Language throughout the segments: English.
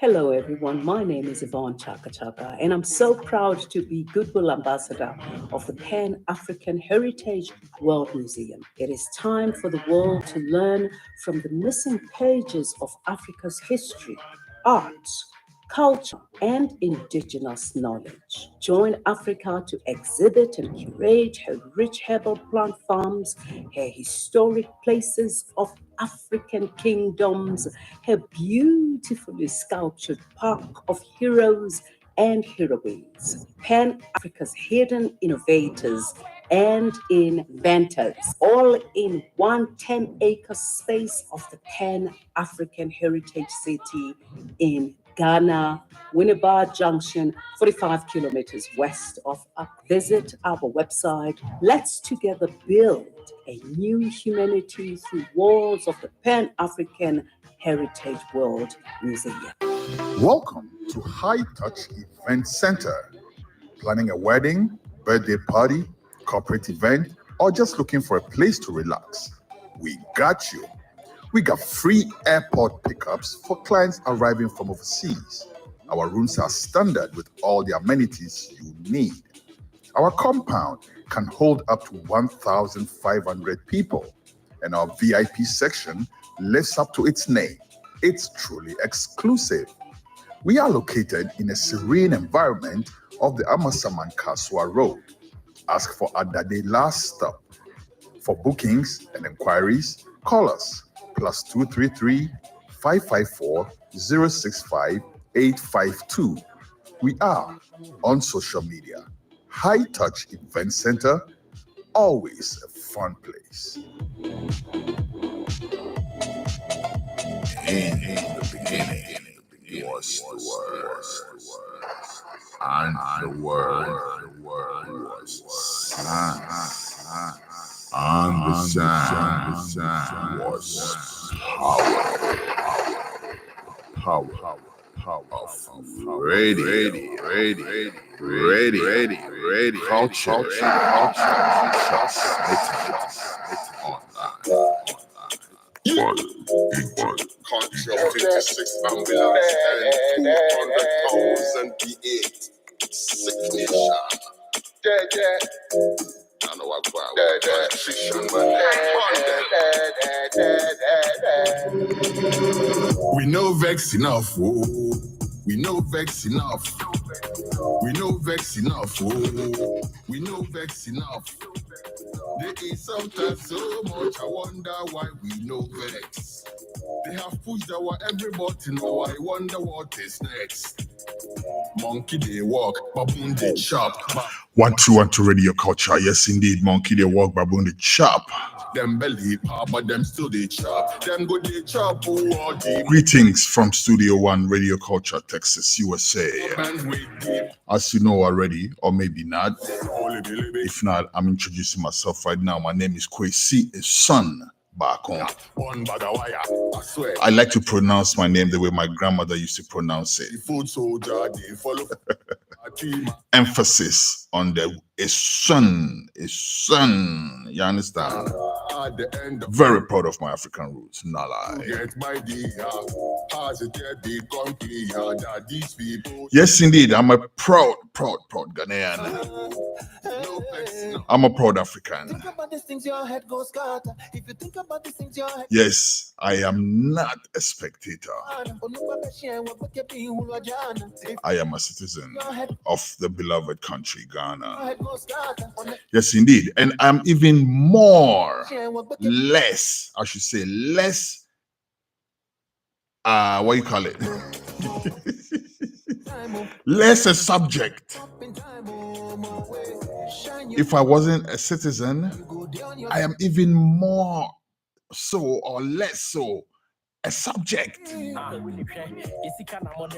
Hello, everyone. My name is Yvonne Chaka Chaka, and I'm so proud to be Goodwill Ambassador of the Pan African Heritage World Museum. It is time for the world to learn from the missing pages of Africa's history, arts, culture, and indigenous knowledge. Join Africa to exhibit and curate her rich herbal plant farms, her historic places of African kingdoms, her beautifully sculptured park of heroes and heroines, Pan Africa's hidden innovators and inventors, all in one 10-acre space of the Pan African Heritage City in Ghana, Winneba Junction, 45 kilometers west of Accra. Visit our website. Let's together build a new humanity through walls of the Pan African Heritage World Museum. Welcome to High Touch Event Center. Planning a wedding, birthday party, corporate event, or just looking for a place to relax? We got you. We got free airport pickups for clients arriving from overseas. Our rooms are standard with all the amenities you need. Our compound can hold up to 1,500 people, and our VIP section lives up to its name. It's truly exclusive. We are located in a serene environment of the Amasaman Kaswa Road. Ask for Adade Last Stop. For bookings and inquiries, call us +233 554 065 852. We are on social media. High Touch Event Center, always a fun place. In the beginning was the Word, and the Word was science, and the science was power of ready, culture, online. Control 56 ambulance and 200,000 B8. Signature. I know I We know vex enough, oh. We know vex enough. We know vex enough, oh. We know vex enough. There is sometimes so much I wonder why we know vex. They have pushed our every button, now I wonder what is next. Monkey they walk, baboon they chop. 1212 Radio Culture. Yes, indeed. Monkey they walk, baboon they chop. Them belly pop, but them still they chop. Them go they chop, oh, Greetings from Studio One Radio Culture, Texas, USA. As you know already, or maybe not. If not, I'm introducing myself right now. My name is Kwesi Eswuon Baako. I like to pronounce my name the way my grandmother used to pronounce it. Emphasis on the Eswuon. You understand? Very proud of my African roots, not lie. Yes, indeed, I'm a proud Ghanaian. I'm a proud African. Yes, I am not a spectator. I am a citizen of the beloved country, Ghana. Yes, indeed. And I'm even less, what you call it? Less a subject. If I wasn't a citizen, I am even more so or less so a subject.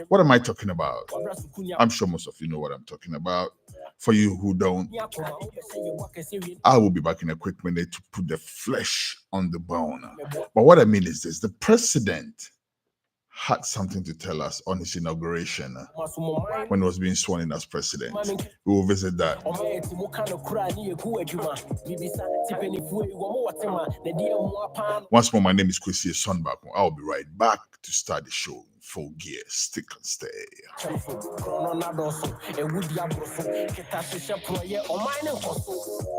What am I talking about? I'm sure most of you know what I'm talking about. For you who don't, I will be back in a quick minute to put the flesh on the bone. But what I mean is this: the president had something to tell us on his inauguration when he was being sworn in as president. We will visit that. Once more, my name is Kwesi Eswuon Baako. I'll be right back to start the show in full gear. Stick and stay.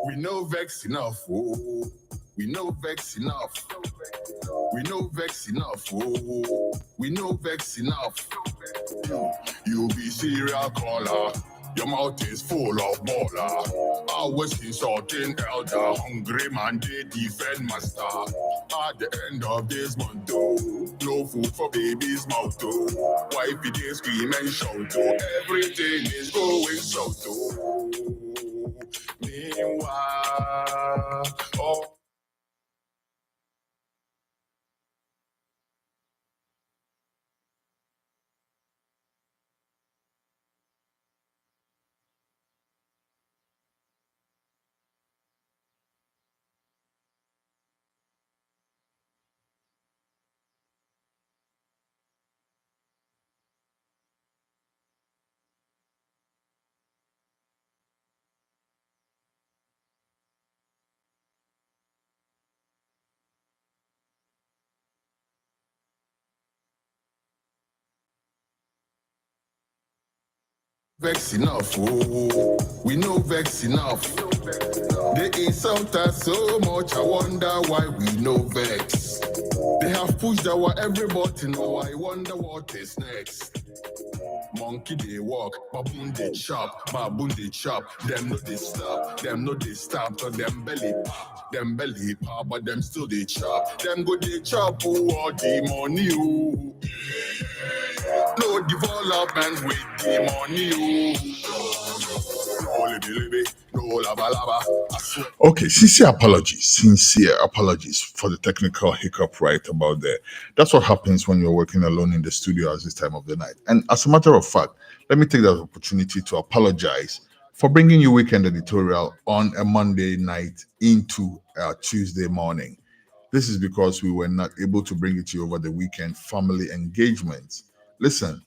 We know vex enough, oh. We know vex enough. We know vex enough, oh. We know vex enough. You be serial caller. Your mouth is full of baller. Always insulting elder. Hungry man, they defend master. At the end of this month, oh, no food for baby's mouth, oh. Wifey, they scream and shout, oh. Everything is going south, oh. Meanwhile, oh. Vex enough, oh, we know vex enough. They insult us so much, I wonder why we know vex. They have pushed our every button, oh, I wonder what is next. Monkey they walk, baboon they chop, baboon they chop. Them no they stop, so them belly pop, but them still they chop. Them go they chop, oh, all the money, oh. No development with the money, oh. Okay, sincere apologies for the technical hiccup right about there. That's what happens when you're working alone in the studio at this time of the night. And as a matter of fact, let me take that opportunity to apologize for bringing you Weekend Editorial on a Monday night into a Tuesday morning. This is because we were not able to bring it to you over the weekend, family engagements. Listen,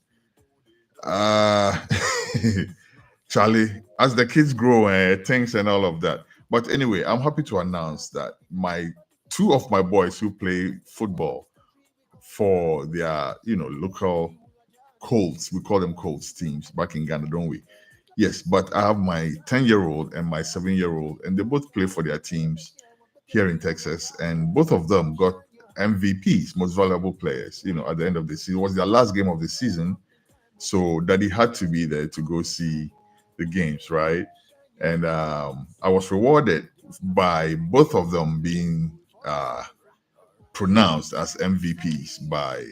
Charlie, as the kids grow, things and all of that. But anyway, I'm happy to announce that two of my boys who play football for their, local Colts, we call them Colts teams back in Ghana, don't we? Yes, but I have my 10-year-old and my 7-year-old, and they both play for their teams here in Texas, and both of them got MVPs, most valuable players, at the end of the season. It was their last game of the season, so Daddy had to be there to go see the games, right? And I was rewarded by both of them being pronounced as MVPs by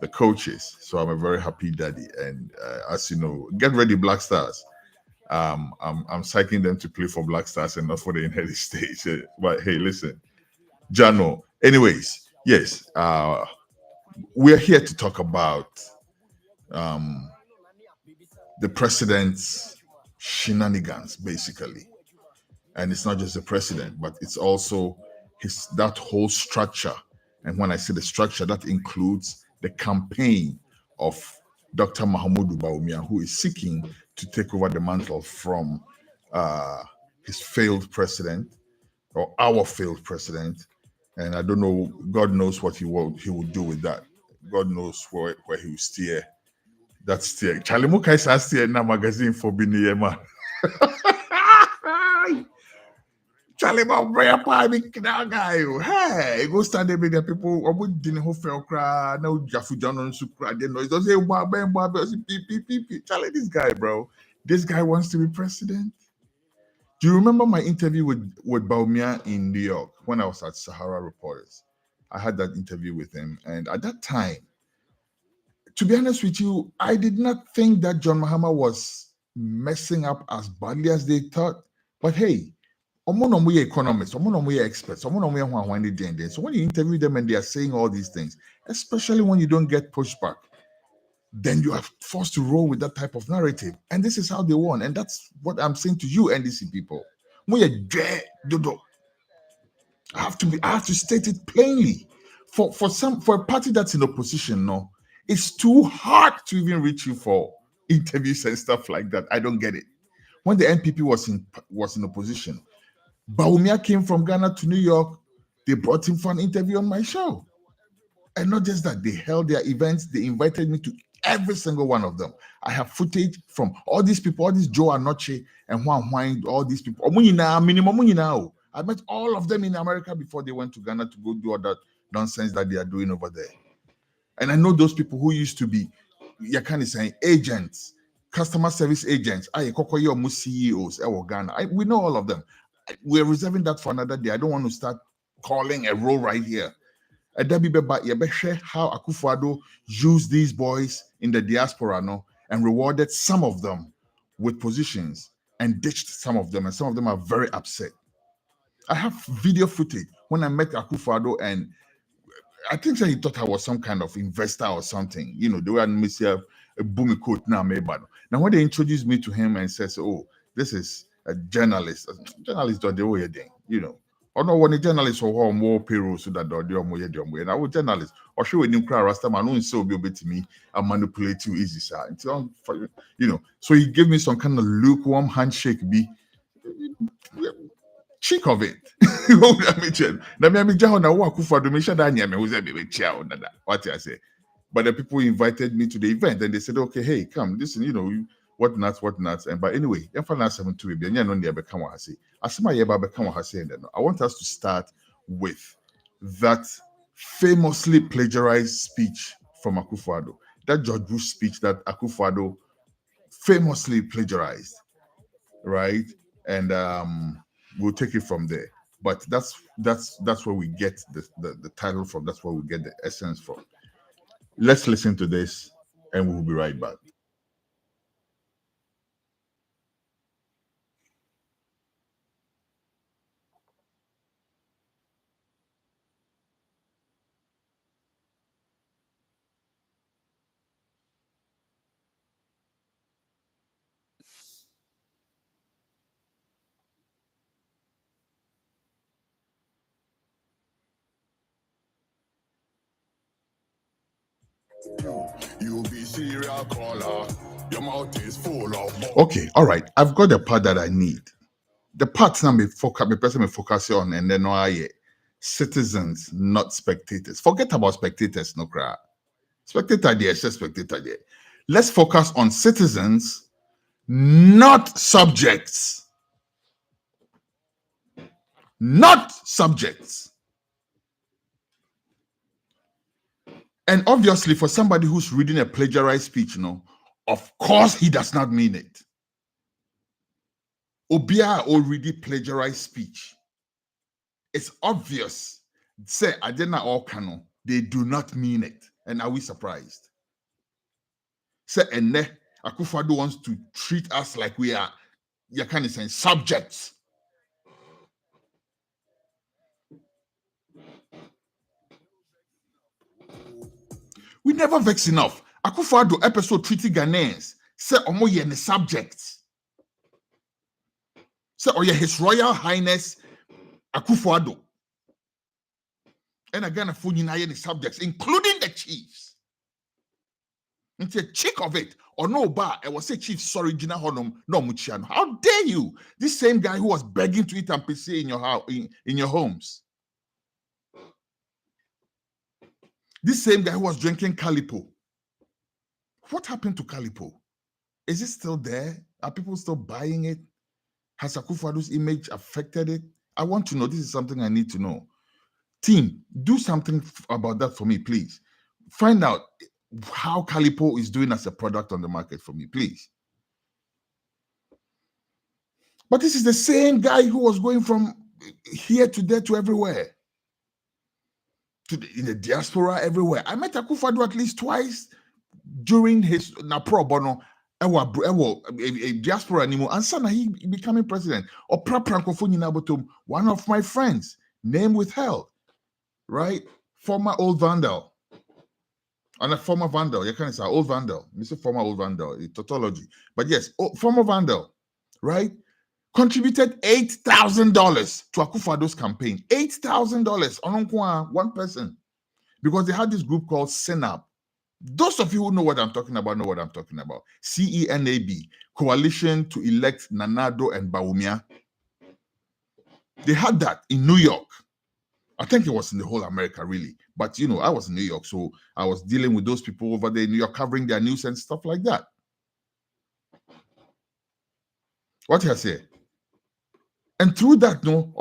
the coaches. So I'm a very happy daddy. And as you know, get ready, Black Stars. I'm psyching them to play for Black Stars and not for the United States. But hey, listen, Jano. Anyways, yes, we're here to talk about the president's shenanigans, basically. And it's not just the president, but it's also that whole structure. And when I say the structure, that includes the campaign of Dr. Mahamudu Bawumia, who is seeking to take over the mantle from his failed president, or our failed president. And I don't know, God knows what he will do with that. God knows where he will steer. That steer. Charlie Mukai is steer na magazine for Biniyema. Charlie Bombray that guy. Hey, go stand there with the people. I didn't have fair cry. No Jaffu John on Supra. They know. Don't say Charlie, this guy, bro. This guy wants to be president. Do you remember my interview with Bawumia in New York when I was at Sahara Reporters? I had that interview with him, and at that time, to be honest with you, I did not think that John Mahama was messing up as badly as they thought. But hey, we economists, we experts, so when you interview them and they are saying all these things, especially when you don't get pushback, then you are forced to roll with that type of narrative. And this is how they won. And that's what I'm saying to you, NDC people. I have to state it plainly. For a party that's in opposition, no, It's too hard to even reach you for interviews and stuff like that. I don't get it. When the NPP was in opposition, Bawumia came from Ghana to New York. They brought him for an interview on my show. And not just that, they held their events. They invited me to every single one of them. I have footage from all these people, all these Joe Anoche and Juan, all these people. I met all of them in America before they went to Ghana to go do all that nonsense that they are doing over there. And I know those people who used to be, you can say, agents, customer service agents, CEOs, Ghana. We know all of them. We're reserving that for another day. I don't want to start calling a role right here. How Akufo-Addo used these boys in the diaspora and rewarded some of them with positions and ditched some of them, and some of them are very upset. I have video footage when I met Akufo-Addo, and I think that he thought I was some kind of investor or something. You know, they were a boomy coat now. Now, when they introduced me to him and says, "Oh, this is a journalist," journalists don't do what thing, you know. Or no, when a journalist or more payroll so that they're more, and I was journalist or show a new crowd rasta man who so be able to me and manipulate you easy, sir. You know, so he gave me some kind of lukewarm handshake, be cheek of it. What I say. But the people invited me to the event and they said, okay, hey, come, listen, you know, what not. And but anyway, I want us to start with that famously plagiarized speech from Akufo-Addo. That George Bush speech that Akufo-Addo famously plagiarized, right? And we'll take it from there. But that's where we get the title from. That's where we get the essence from. Let's listen to this and we'll be right back. You be serial caller. Your mouth is full of. Okay, all right. I've got the part that I need. The parts now me focus on, and then citizens, not spectators. Forget about spectators, no crap. Spectator there, just spectator there. Let's focus on citizens, not subjects. Not subjects. And obviously, for somebody who's reading a plagiarized speech, of course he does not mean it. Obia already plagiarized speech. It's obvious. Say, I did not all canon. They do not mean it. And are we surprised? Say, and Akufo-Addo wants to treat us like we are, you kind of saying, subjects. We never vex enough. Akufo-Addo episode treating Ghanaians. Say, omo ye the subjects. Say, oh yeah, His Royal Highness Akufo-Addo. And again, the subjects, including the chiefs. It's a check of it. Or no bar, I was a chief, sorry, Gina Honum, no Muchiano. How dare you? This same guy who was begging to eat and PC in your house, in your homes. This same guy who was drinking Calipo. What happened to Calipo? Is it still there? Are people still buying it? Has Akufo-Addo's image affected it? I want to know. This is something I need to know. Team, do something about that for me, please. Find out how Calipo is doing as a product on the market for me, please. But this is the same guy who was going from here to there to everywhere. In the diaspora, everywhere. I met Akufo-Addo at least twice during his Napro Bono, a diaspora anymore, and son he becoming president. Or one of my friends, name withheld, right? Former old vandal. And a former vandal, you can say old vandal. Mr. Former old vandal, a tautology. But yes, former vandal, right? Contributed $8,000 to Akufo-Addo's campaign. $8,000 on one person. Because they had this group called Senap. Those of you who know what I'm talking about know what I'm talking about. CENAB, Coalition to Elect Nanado and Bawumia. They had that in New York. I think it was in the whole America, really. But, you know, I was in New York, so I was dealing with those people over there in New York, covering their news and stuff like that. What I say? And through that, no,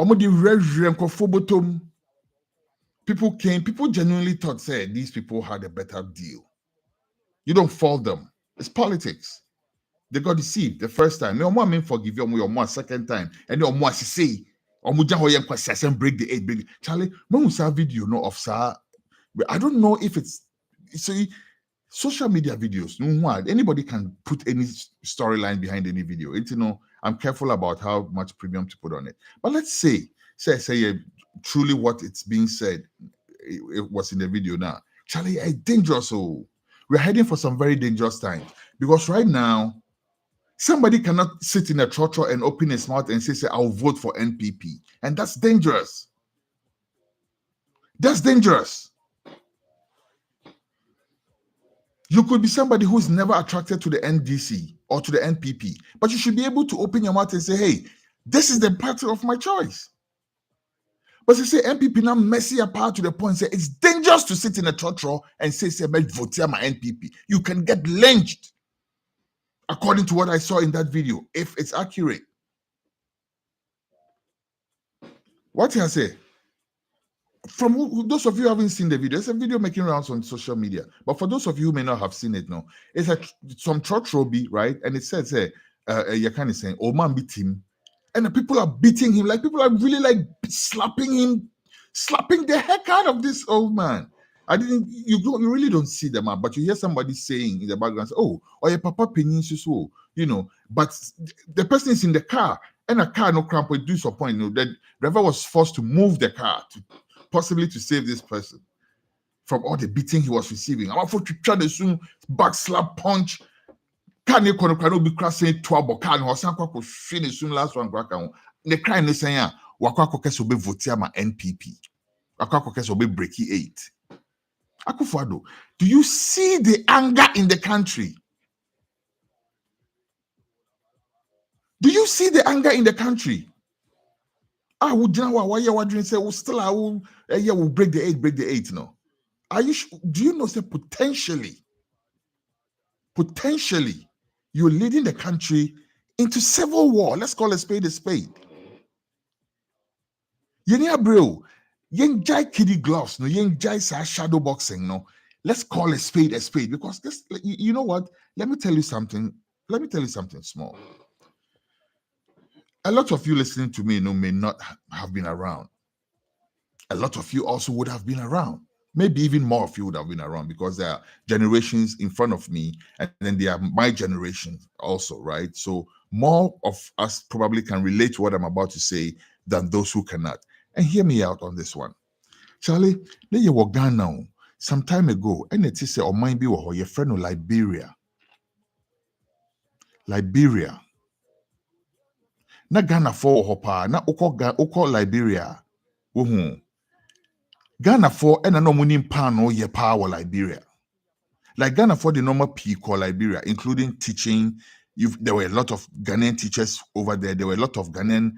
people came, people genuinely thought, say, these people had a better deal. You don't fault them. It's politics. They got deceived the first time. No more forgive you, more second time. And no more say, break the eight. Charlie, when we saw video no of sir, I don't know if it's social media videos. Anybody can put any storyline behind any video. It's, you know, I'm careful about how much premium to put on it. But let's say truly what it's being said, it was in the video now. Charlie, it's dangerous. So we're heading for some very dangerous times because right now, somebody cannot sit in a trotro and open his mouth and say, I'll vote for NPP. And that's dangerous. That's dangerous. You could be somebody who's never attracted to the NDC or to the NPP, but you should be able to open your mouth and say, hey, this is the party of my choice. But you say NPP now messy apart to the point, say it's dangerous to sit in a trotro and say, vote my NPP. You can get lynched, according to what I saw in that video, if it's accurate. What did I say? From those of you who haven't seen the video, it's a video making rounds on social media. But for those of you who may not have seen it now, it's some trotro, right? And it says, you're kind of saying, oh man, beat him. And the people are beating him. Like, people are really like slapping him, slapping the heck out of this old man. You really don't see them, but you hear somebody saying in the background, oh, or your papa peninsu, you know, but the person is in the car, and a car no cramp will do some point. You know, the driver was forced to move the car possibly to save this person from all the beating he was receiving. I'm afraid to try to soon back slap punch. Can you be crossing 12 can or something? Soon last one crack on the crime is saying, Wakako Kesobe votia ma NPP. Wakako Kesobe breaky 8. Akufado, do you see the anger in the country? Do you see the anger in the country? I would know why you were doing say, still I will break the 8, no. Are you do you know say potentially you're leading the country into civil war? Let's call a spade a spade. Yenya bro, yenjai kiddie gloves, no yenjai shadow boxing, no. Let's call a spade because this, you know what? Let me tell you something small. A lot of you listening to me, may not have been around. A lot of you also would have been around. Maybe even more of you would have been around because there are generations in front of me, and then there are my generation also, right? So more of us probably can relate to what I'm about to say than those who cannot. And hear me out on this one. Charlie, you were Ghana some time ago, and it is a mind be your friend of Liberia. Na Ghana for hopa na uko Liberia. Ghana for and no money pano ye power Liberia. Like Ghana for the normal people Liberia, including teaching. There were a lot of Ghanaian teachers over there. There were a lot of Ghanaian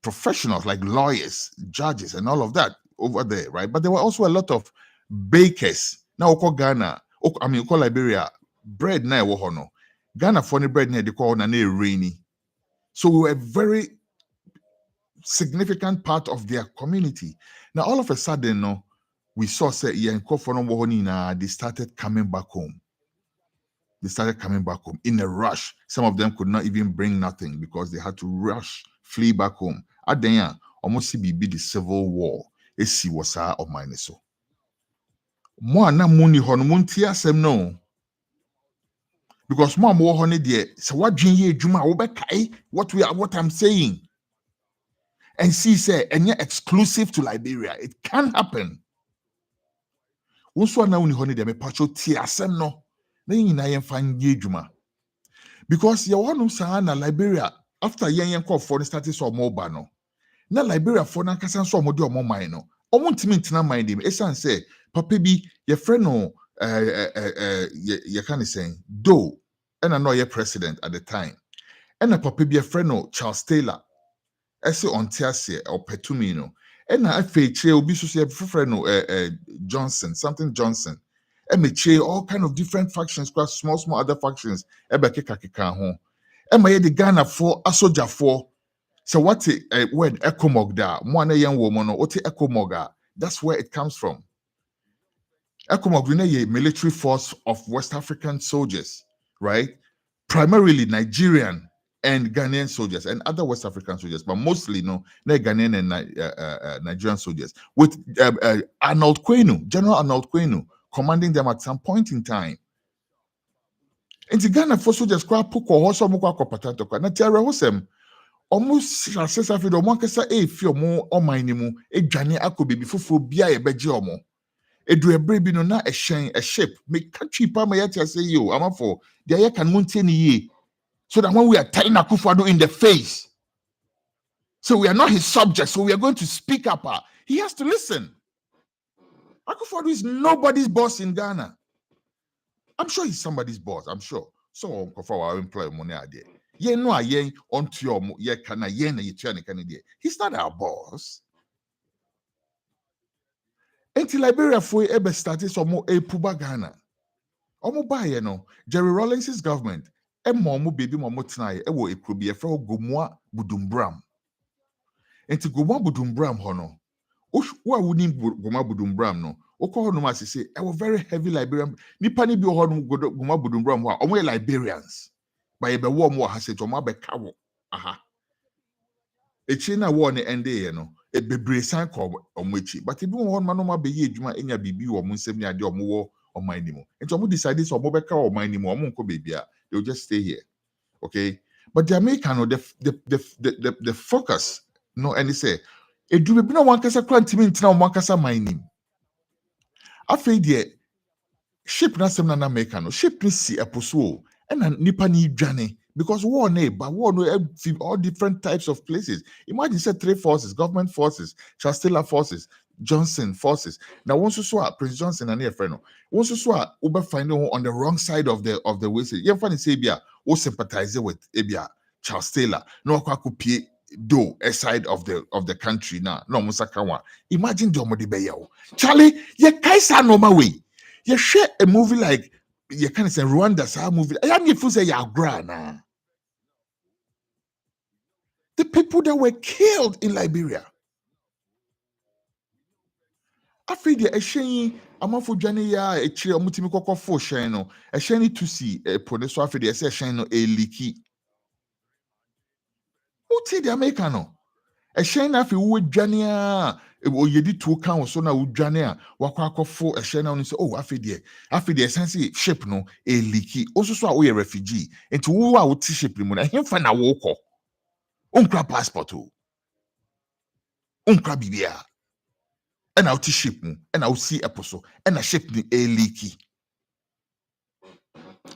professionals like lawyers, judges, and all of that over there, right? But there were also a lot of bakers. Now uko Ghana, uko Liberia, bread na wohono. Ghana for the bread na they call na rainy. So we were a very significant part of their community. Now, all of a sudden, we saw they started coming back home. In a rush. Some of them could not even bring nothing because they had to flee back home. Adenya, almost be the civil war. Esi wasa of mine so. Mo na muni honumunti asem no. Because more honey there. So what ye juma what I'm saying. And see, say, and yet exclusive to Liberia. It can happen. Once one now honey them a pacho tiasem no. Then you find ye juma. Because you want to na Liberia after yen call for the status of mobile no. Na Liberia for na kasan so modi omo mine no. Omo ntimi ntina mind him. Esan say, papa bi your friend no you kind of saying, though, and I know you're president at the time, and a papa be a friend no Charles Taylor, I on Tiasia or Petumino, and I feel chair will be so friend no Johnson, something Johnson, and me chair all kind of different factions, quite small other factions, keka home. And my the Ghana for a soldier for. So what a word ecomog da, one young woman, or what ecomoga, that's where it comes from. ECOMOG is a military force of West African soldiers, right? Primarily Nigerian and Ghanaian soldiers and other West African soldiers, but mostly Ghanaian and Nigerian soldiers, with Arnold Kwenu, General Arnold Kwenu, commanding them at some point in time. And the Ghana for soldiers, na tiara hosem almost success after the one kasa feel more on my name, a Johnny Akobi before bia a bejomo. Edu ebre no na a ship make country pa ma yet say yo I'm for the air can maintain ye so that when we are telling Akufo-Addo in the face, so we are not his subjects, so we are going to speak up. He has to listen. Akufo-Addo is nobody's boss in Ghana. I'm sure he's somebody's boss. I'm sure. So for our employee money idea. Yeah, no, I on to your yeah can I he's not our boss. Until Liberia for ebe started some more a puba Ghana. Omo baye no Jerry Rawlings's government mo baby mo tnae e wo ekrobi e fra Gomua Budumbram. Enti Gomua Budumbram ho no wo a woni Gomua Budumbram no wo ko ho no ma sese e wo very heavy Liberian nipa ni bi ho no Gomua Budumbram ho a omo Liberians ba ye be wo mo ha se to mo be ka wo aha echi na wo ne ende ye no e bebre san ko omo echi but ebi wo ho no ma be ye adwuma enya bibi wo mo nsem ni ade omo wo on anymore. And so decided so mobeka or my anymore, they'll just stay here. Okay. But the American the focus, no, and they say, a do be no one cassa quantimint now one cassa mining. I feel the ship na sem na American, ship ni see a pursue and a nippani journey because war neighbor, war no all different types of places. Imagine say 3 forces, government forces, Chancellor forces, Johnson forces. Now once you saw Prince Johnson and your friend, once you saw Uber find on the wrong side of the way, you find say Abia who sympathize with Abia Charles Taylor, no kwaku do a side of the country now. No musakawa. Imagine the omodi beyo. Charlie, ye kaisa no ma way. You share a movie like you can say Rwanda sa movie. I am you say ya grana. The people that were killed in Liberia. After the Esheni, Amafo Jani ya Echi Omutimi Koko fo Sheno, Esheni to see a producer after the Sheno a leaky. Who take the Americano? Esheni afi uwe Jania, Oyedi to count so na Ujania, Wakwako fo Eshena on say, oh, after the essence ship no a leaky. Also, so we a refugee, and to who I would ship him when I him find a walker. Unkra passport, Unkra Bibia. And I'll ship and I'll see a puzzle and a ship the a leaky.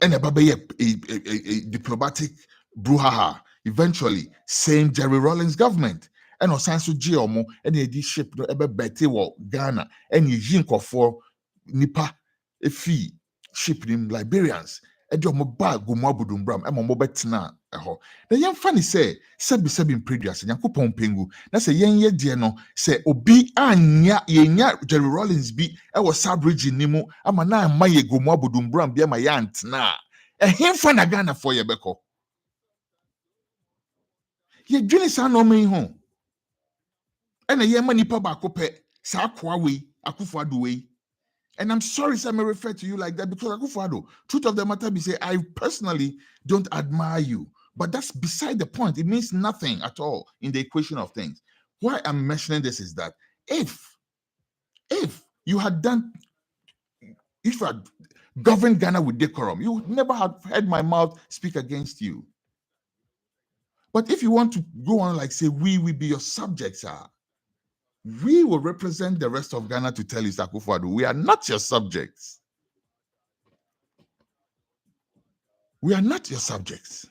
And a baby a diplomatic brouhaha. Eventually, same Jerry Rawlings government. And Osanso Giomo and a ship no ever betty wo Ghana and you jinko for nipa a fee ship them Liberians. And your mobile Gomua Budumbram and my betina. The young funny say, sebi previous and Yankupon Pengu. That's a young ye dear no say obi anya yenya Jerry Rawlings be I was Sabridge Nimo. I'm a na my Gomua Budumbram be my aunt na. A him fan a Ghana for your beko. Ye Jenny no me home. And a young manipa bakope sa kwa way Akufo-Addo way. And I'm sorry, sir, I may refer to you like that because Akufo-Addo, truth of the matter be say, I personally don't admire you. But that's beside the point. It means nothing at all in the equation of things. Why I'm mentioning this is that if you had governed Ghana with decorum, you would never have heard my mouth speak against you. But if you want to go on like say, we will be your subjects, sir, we will represent the rest of Ghana to tell you, Akufo-Addo, we are not your subjects. We are not your subjects.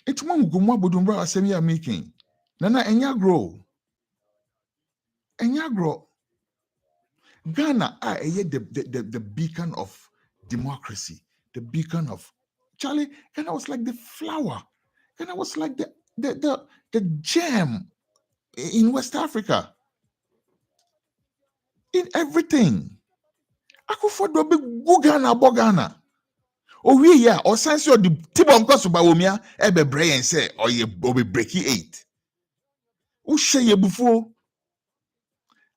It's one Gomua Budumbram asemi ya making. Nana enya grow. Ghana, the beacon of democracy, the beacon of Charlie. Ghana was like the flower. Ghana was like the gem in West Africa. In everything. Akufo-Addo be go Ghana, bo Ghana. Oh yeah, or sense you the tip on cost by Omia, ebe bray and say, or ye be breaky 8. Who share ye before?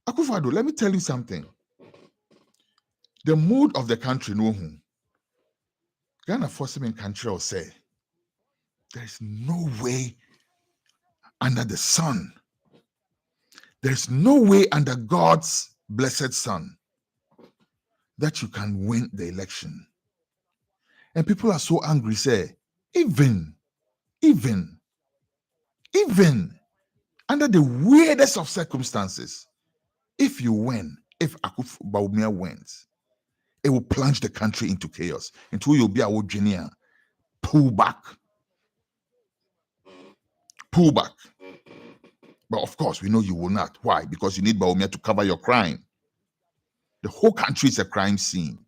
Akufo-Addo, let me tell you something. The mood of the country, no whom. Ghana force him in country or say, there's no way under the sun. There's no way under God's blessed sun that you can win the election. And people are so angry, say, even under the weirdest of circumstances, if you win, if Akufo-Addo wins, it will plunge the country into chaos. Until you'll be our junior. Pull back. But of course, we know you will not. Why? Because you need Bawumia to cover your crime. The whole country is a crime scene.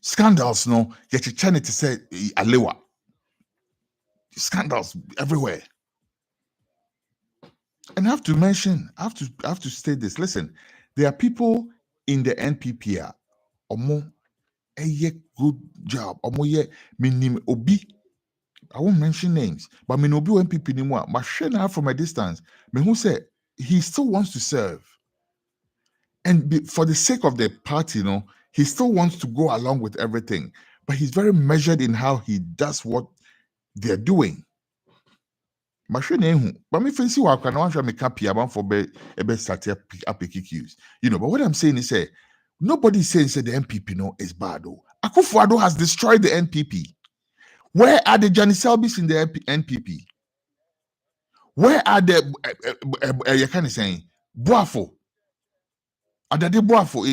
Scandals, no. Yet you trying to say Alewa. Scandals everywhere. And I have to mention, I have to state this. Listen, there are people in the NPP. Omo, good job. Omo ye minim obi. I won't mention names, but me no be NPP anymore. But share now from a distance. Me who say he still wants to serve, and for the sake of the party, you know, he still wants to go along with everything. But he's very measured in how he does what they're doing. But me fancy work and I want to make happy about for be start up QQs. You know, but what I'm saying is say nobody saying the NPP no is bad though. Akufo-Addo has destroyed the NPP. Where are the Johnny Selbys in the NPP? Where are the you kind of saying Boafo? Are the Boafo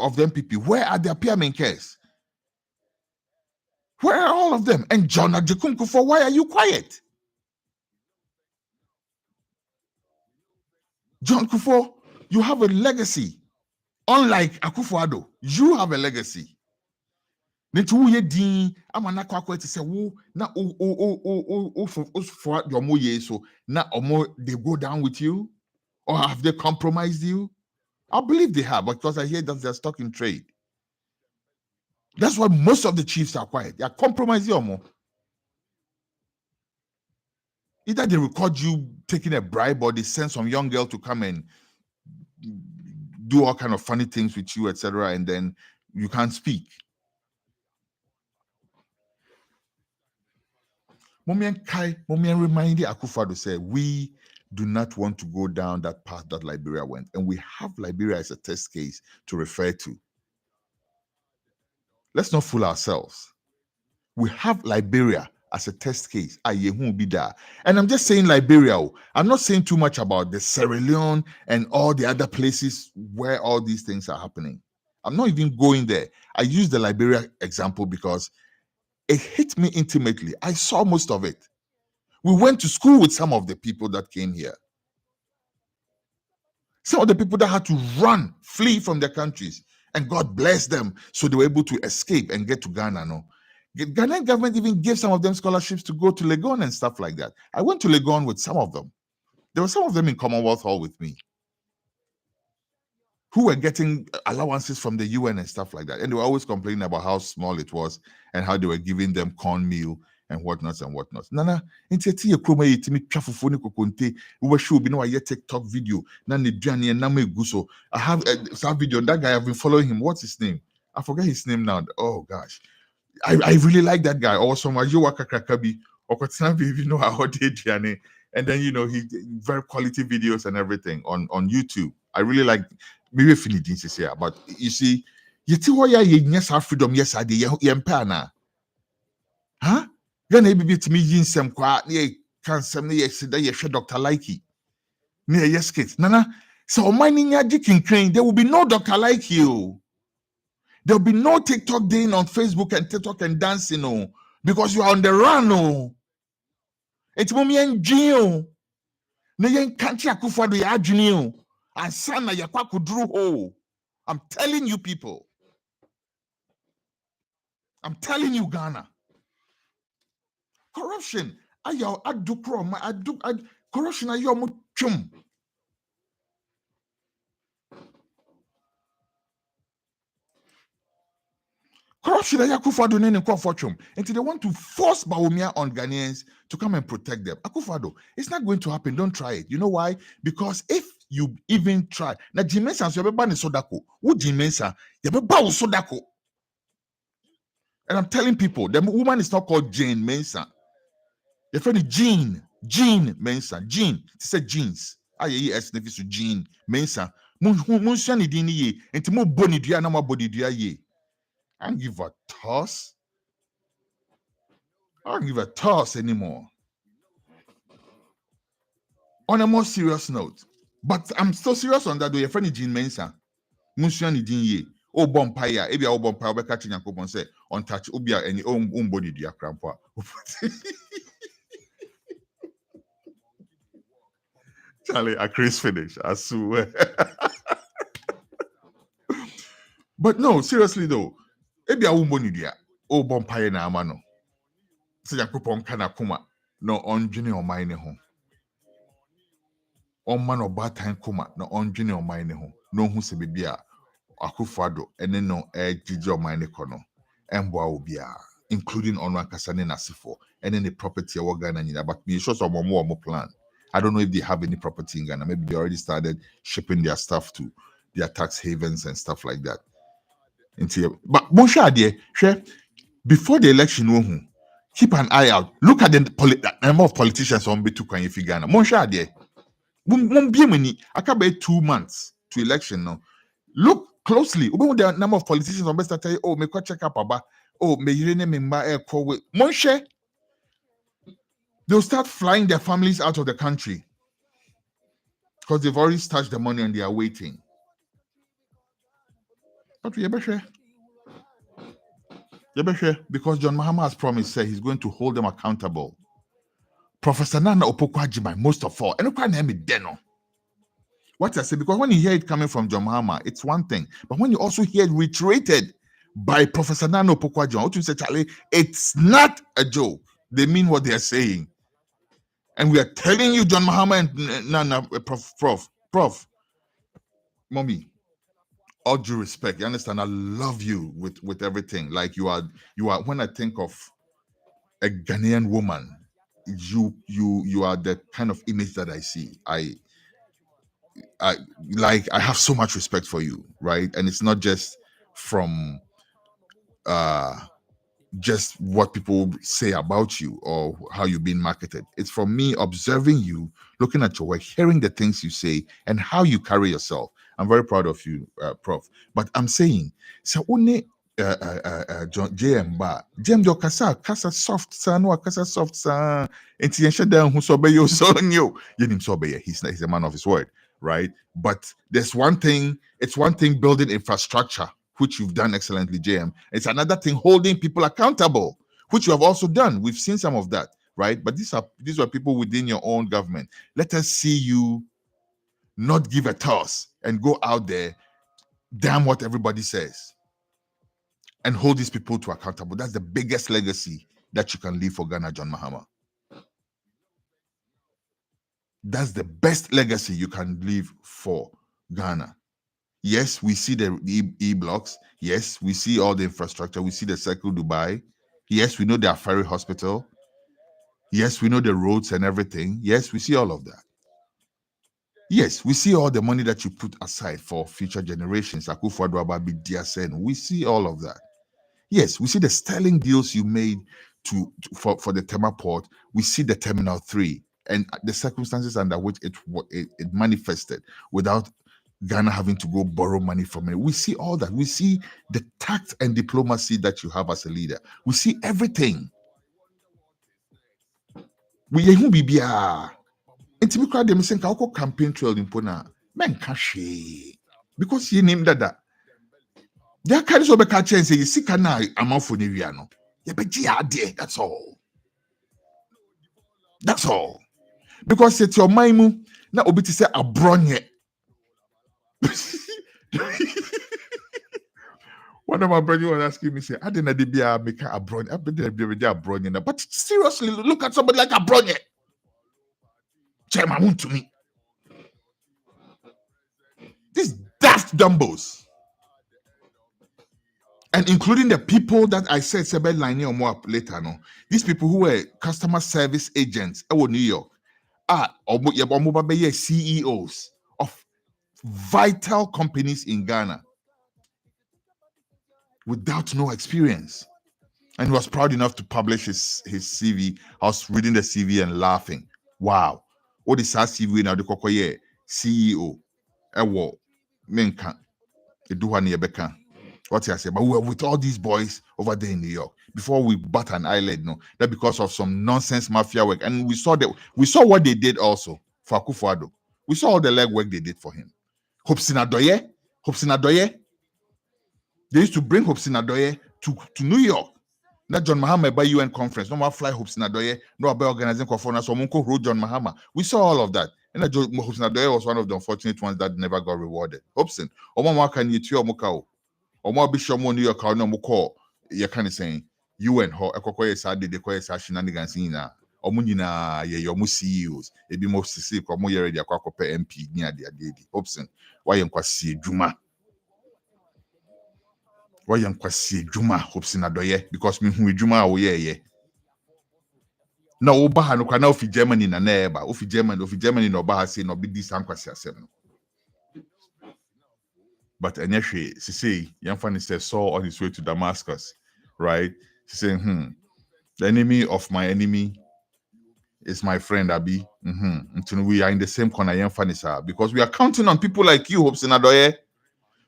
of the NPP? Where are their peermakers? Where are all of them? And John Ajekunkufor, why are you quiet? John Kufuor, you have a legacy. Unlike Akufo-Addo, you have a legacy. Netu ye din amana kwakwa ti say wo na for your mo ye so na omo they go down with you, or have they compromised you? I believe they have, because I hear that they're stuck in trade. That's why most of the chiefs are quiet. They are compromising omo. Either they record you taking a bribe, or they send some young girl to come and do all kind of funny things with you, etc., and then you can't speak. Momian reminded Akufo-Addo say, we do not want to go down that path that Liberia went. And we have Liberia as a test case to refer to. Let's not fool ourselves. We have Liberia as a test case. And I'm just saying Liberia. I'm not saying too much about the Sierra Leone and all the other places where all these things are happening. I'm not even going there. I use the Liberia example because it hit me intimately. I saw most of it. We went to school with some of the people that came here. Some of the people that had to run, flee from their countries, and God bless them, so they were able to escape and get to Ghana. No, the Ghanaian government even gave some of them scholarships to go to Legon and stuff like that. I went to Legon with some of them. There were some of them in Commonwealth Hall with me, who were getting allowances from the UN and stuff like that. And they were always complaining about how small it was and how they were giving them cornmeal and whatnots and whatnots. Nana, inti ye kroma ye timi twafofo ni kokonte. We were sure we know a TikTok video. Nani duani and name guso. I have some video. That guy, I've been following him. What's his name? I forget his name now. Oh gosh, I really like that guy. Also, Majuwaka Krakabi. You know how did Diane. And then, you know, he very quality videos and everything on YouTube. I really like. Maybe finishing this here, but you see, you see why yes have freedom. Yes, I did. Yempana, huh? Then maybe to me yin some quiet. Ye can some ye said that ye share Dr. Likey. Near yes kids. Nana. So mining ya jikin crane. There will be no Dr. Like you. There will be no TikTok doing on Facebook and TikTok and dancing, no, because you are on the run, no. It's mommy and Gio. Ne yen country Akufo-Addo ya adwene. And sana yakwa kudru ho. I'm telling you people. I'm telling you, Ghana. Corruption. Corruption ayo mo chum. Corruption ayo Akufo-Addo nene kwa fortune. Until they want to force Bawumia on Ghanaians to come and protect them. Akufo-Addo, it's not going to happen. Don't try it. You know why? Because if you even try, na Jimensa so yabeba ni sodako. Who Jimensa? Yabeba wo sodako. And I'm telling people, the woman is not called Jane Mensah. Your friend Jean Mensah. Jean. She said jeans. Yes, nevis to Jean Mensah. Munsia ni dini ye. Enti mo boni dia na mo body dia ye. I don't give a toss. I don't give a toss anymore. On a more serious note, but I'm still serious on that though. Your friend Jean Mensah. Munsia ni dini ye. Oh bompire. Ebi a bompire. Obe catching Yankopon say on touch. Obia any body dia crampa. Charlie, a Chris finish, I swear. But no, seriously though, ebi awumbo ni dia, o bompaye na amano. Se Yakopon kana kuma, no onjini o mine ho. On man o batan kuma, no onjini o mine ho. No hu se bibia, Akufo-Addo, ene no jiji o mine kono. Emboa ubia, including Onwa Kasane Nasifo, and any property of Ghana nina, but me sure some more plan. I don't know if they have any property in Ghana. Maybe they already started shipping their stuff to their tax havens and stuff like that. But before the election, keep an eye out. Look at the number of politicians on Betu if Ghana. I can't be 2 months to election now. Look closely. The number of politicians on Best tell you, oh, me go check up about. Oh, me Irene Mimba air call with Monshe. They'll start flying their families out of the country because they've already stashed the money and they are waiting. But we are because John Mahama has promised, said he's going to hold them accountable. Professor Nana Opoku-Agyeman, most of all, and you can't name it Deno. What I say, because when you hear it coming from John Mahama, it's one thing, but when you also hear it reiterated by Professor Nana Opoku-Agyeman, what you say, Charlie, it's not a joke. They mean what they are saying. And we are telling you, John Mahama and Nana, Prof, Mommy, all due respect, you understand, I love you with everything. Like you are, when I think of a Ghanaian woman, you are the kind of image that I see. I have so much respect for you, right? And it's not just from just what people say about you or how you've been marketed. It's from me observing you, looking at your work, hearing the things you say, and how you carry yourself. I'm very proud of you, Prof. But I'm saying, so only JM ba JM do kasa soft sa no kasa soft sa enti yen down who so be you so new yenim so be he's a man of his word, right? But there's one thing, it's one thing building infrastructure, which you've done excellently, JM. It's another thing holding people accountable, which you have also done. We've seen some of that, right? But these are people within your own government. Let us see you not give a toss and go out there, damn what everybody says, and hold these people to accountable. That's the biggest legacy that you can leave for Ghana, John Mahama. That's the best legacy you can leave for Ghana. Yes, we see the e-blocks. Yes, we see all the infrastructure. We see the Circle Dubai. Yes, we know the Afari Hospital. Yes, we know the roads and everything. Yes, we see all of that. Yes, we see all the money that you put aside for future generations. We see all of that. Yes, we see the sterling deals you made for the Tema Port. We see the Terminal 3 and the circumstances under which it manifested without Ghana having to go borrow money from it. We see all that. We see the tact and diplomacy that you have as a leader. We see everything. We Intimate them saying campaign trail in Pona. Men cash because he named that. There carries over catcher and say, you see, can I amount for Niviano? Yeah, but that's all. That's all. Because it's your maimu, now obiti say a bronye. One of my brothers was asking me, say, I didn't be a make a bron, I didn't be a bron, but seriously, look at somebody like a bron. Chairman to me. These daft dumbos. And including the people that I said Sebe line or more later, no. These people who were customer service agents in New York CEOs of vital companies in Ghana without no experience. And he was proud enough to publish his CV. I was reading the CV and laughing. Wow. What is our CV now? The Kokoye CEO. Ewo. Menka. Eduhani Ebeka. What I say? But we were with all these boys over there in New York before we bat an eyelid, no. That because of some nonsense mafia work. And we saw what they did also for Akufo-Addo. We saw all the legwork they did for him. Hopsin Adoye. They used to bring Hopsin Adoye to New York. Not John Mahama by UN conference. No more fly Hopsin Adoye. No about organizing Kofona. So Munko wrote John Mahama. We saw all of that. And Hopsin Adoye was one of the unfortunate ones that never got rewarded. Hopsin. Omo can you tell Mukao? Omo Bishop New York no Muko. You're kind of saying UN ho ekokoye sa de koye sa shenanigans na. Omo nyina ye yomu CEOs. Ebi mo sisi ko mo yere dia kwa MP ni ade Hopsin. Why you kwasi Juma? Why you kwasi Juma Hopsin Adoye? Because me who Juma wo ye. Na oba no kwa na ofi Germany na eba. Ofi Germany no ba say no be this ankwasi asem no. But Enyeshe, she say, Yanfani says, saw on his way to Damascus, right? She saying, the enemy of my enemy is my friend, Abi. Until we are in the same corner, Yanfani sir, because we are counting on people like you, Hopsin Adoye,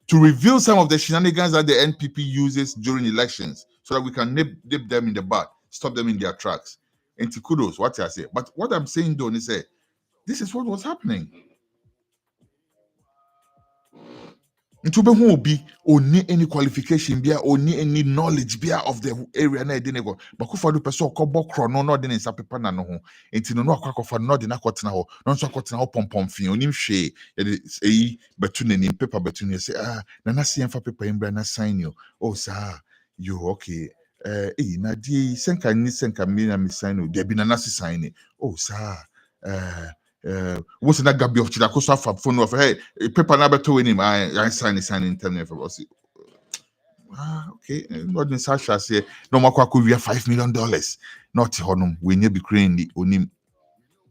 to reveal some of the shenanigans that the NPP uses during elections so that we can nip them in the butt, stop them in their tracks. And to kudos, what I say. But what I'm saying, though, is this is what was happening. Ntube who will be only any qualification be only any knowledge be of the area na edine go Baako-Addo person ko bokro no de nsa pepa na no ho enti no akwakofa no de na kwotena ho no nso kwotena ho pompom fin onim hwe eyi betu nanim paper betu ne say na na se emfa paper imbra na sign you oh sir you okay na die senka mi na mi sign you de bi na se sign oh sir what's that gabby of Chida Kosa for phone of hey paper number 2 in him I sign in term for us. Okay, what in Sasha say no more we have $5 million. Not honum we need be creating the onim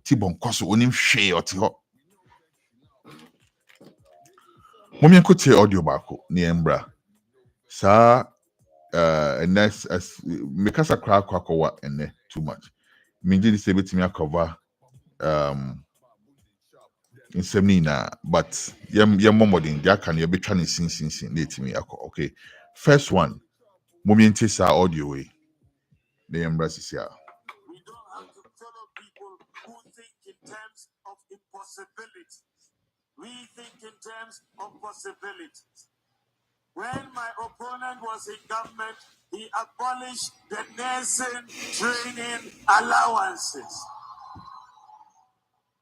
Tibon Koso onim share or tiho. Mommy could audio Baako ni embra. Sa and that's as Mikasa crack kwakwa and too much. Minji is able to me cover in Semina, but yam modern, there can you be trying to sing late me. Okay. First one, Momiente sa audio way. The embrace here. We don't have to follow people who think in terms of impossibilities. We think in terms of possibilities. When my opponent was in government, he abolished the nursing training allowances.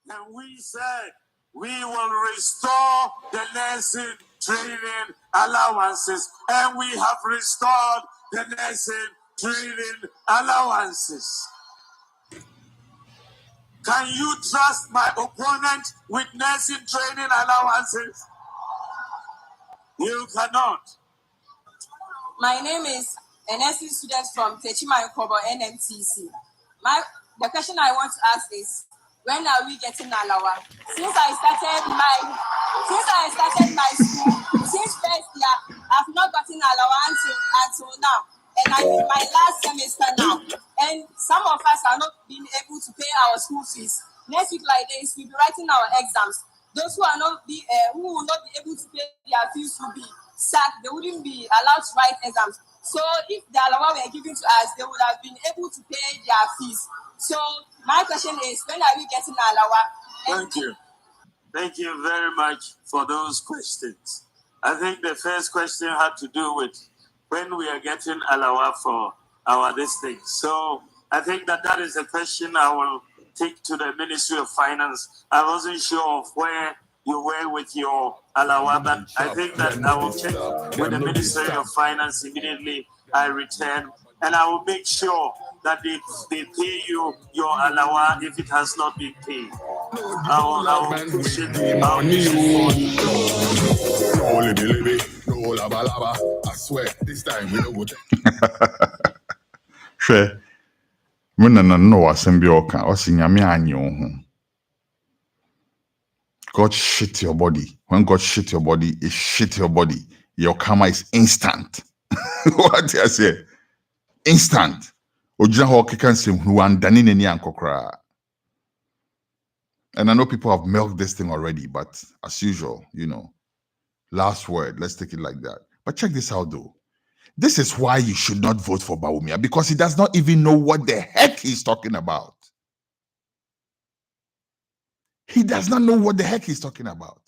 And we said, we will restore the nursing training allowances. And we have restored the nursing training allowances. Can you trust my opponent with nursing training allowances? You cannot. My name is a nursing student from Techima Nkobo NMTC. The question I want to ask is, when are we getting Alawa? Since I started my school, since first year, I've not gotten Alawa until now. And I'm in my last semester now. And some of us are not being able to pay our school fees. Next week like this, we'll be writing our exams. Those who will not be able to pay their fees will be sacked. They wouldn't be allowed to write exams. So if the Alawa were given to us, they would have been able to pay their fees. So my question is, when are we getting Alawa? Thank you. Thank you very much for those questions. I think the first question had to do with when we are getting Alawa for our district. So I think that is a question I will take to the Ministry of Finance. I wasn't sure of where you went with your alawa, but I think that I will check with the Ministry of Finance immediately I return, and I will make sure that they pay you your alawa if it has not been paid. I will push it. I'll push it for you. No libby, no laba laba. I swear, this time we don't go. Hwɛ, me nana no wɔ asɛm bi a ɔka, ɔse nyame anyɛ wo ho. God shit your body. When God shit your body, it shit your body. Your karma is instant. What I say? Instant. Ogyina hɔ ɔkeka nsɛm hu wandane n'ani ankɔ koraa. And I know people have milked this thing already, but as usual, you know, last word, let's take it like that. But check this out though. This is why you should not vote for Bawumia, because he does not even know what the heck he's talking about. He does not know what the heck he's talking about.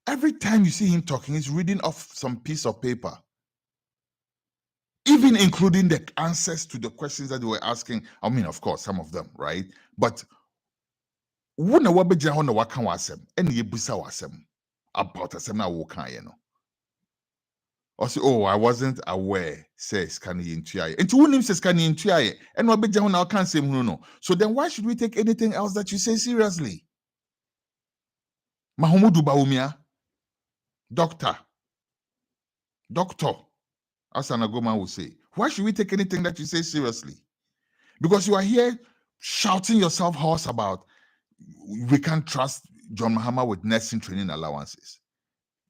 Every time you see him talking, he's reading off some piece of paper, even including the answers to the questions that they were asking. I mean, of course, some of them, right? But wuna wabɛgyina hɔ na waka w'asɛm ɛna yɛbusa w'asɛm about asɛm na woka yɛ no. Ɔse, oh, I wasn't aware, says Kani Yintuaye. And to wonim says Kani Yintuaye, and wabɛgyina hɔ na waka nsɛm hu no. So then why should we take anything else that you say seriously? Mahumudu Bawumia, doctor, as an Agoma will say, why should we take anything that you say seriously? Because you are here shouting yourself hoarse about we can't trust John Mahama with nursing training allowances.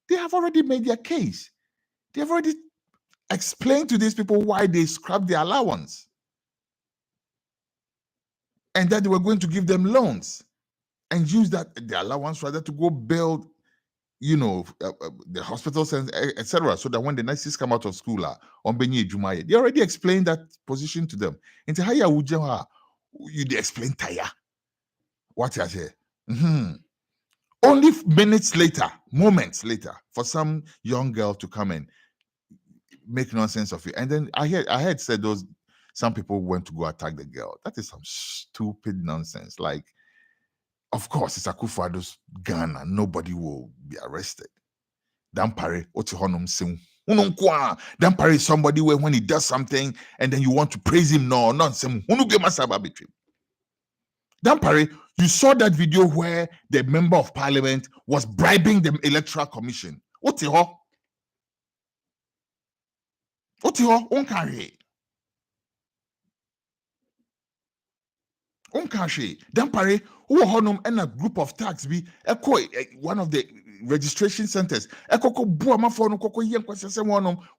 They have already made their case. They have already explained to these people why they scrapped the allowance and that they were going to give them loans and use that the allowance rather to go build, you know, the hospitals and etc. So that when the nurses come out of school, they already explained that position to them. Into how you explain tire. What I say? Only moments later, for some young girl to come and make nonsense of it. And then I had said some people went to go attack the girl. That is some stupid nonsense. Like, of course, it's Akufo-Addo's Ghana. Nobody will be arrested. Dampare, Dampare is somebody where when he does something and then you want to praise him, no, nonsense. Dampare, you saw that video where the member of parliament was bribing the electoral commission. Dampare, and a group of tax be one of the registration centers.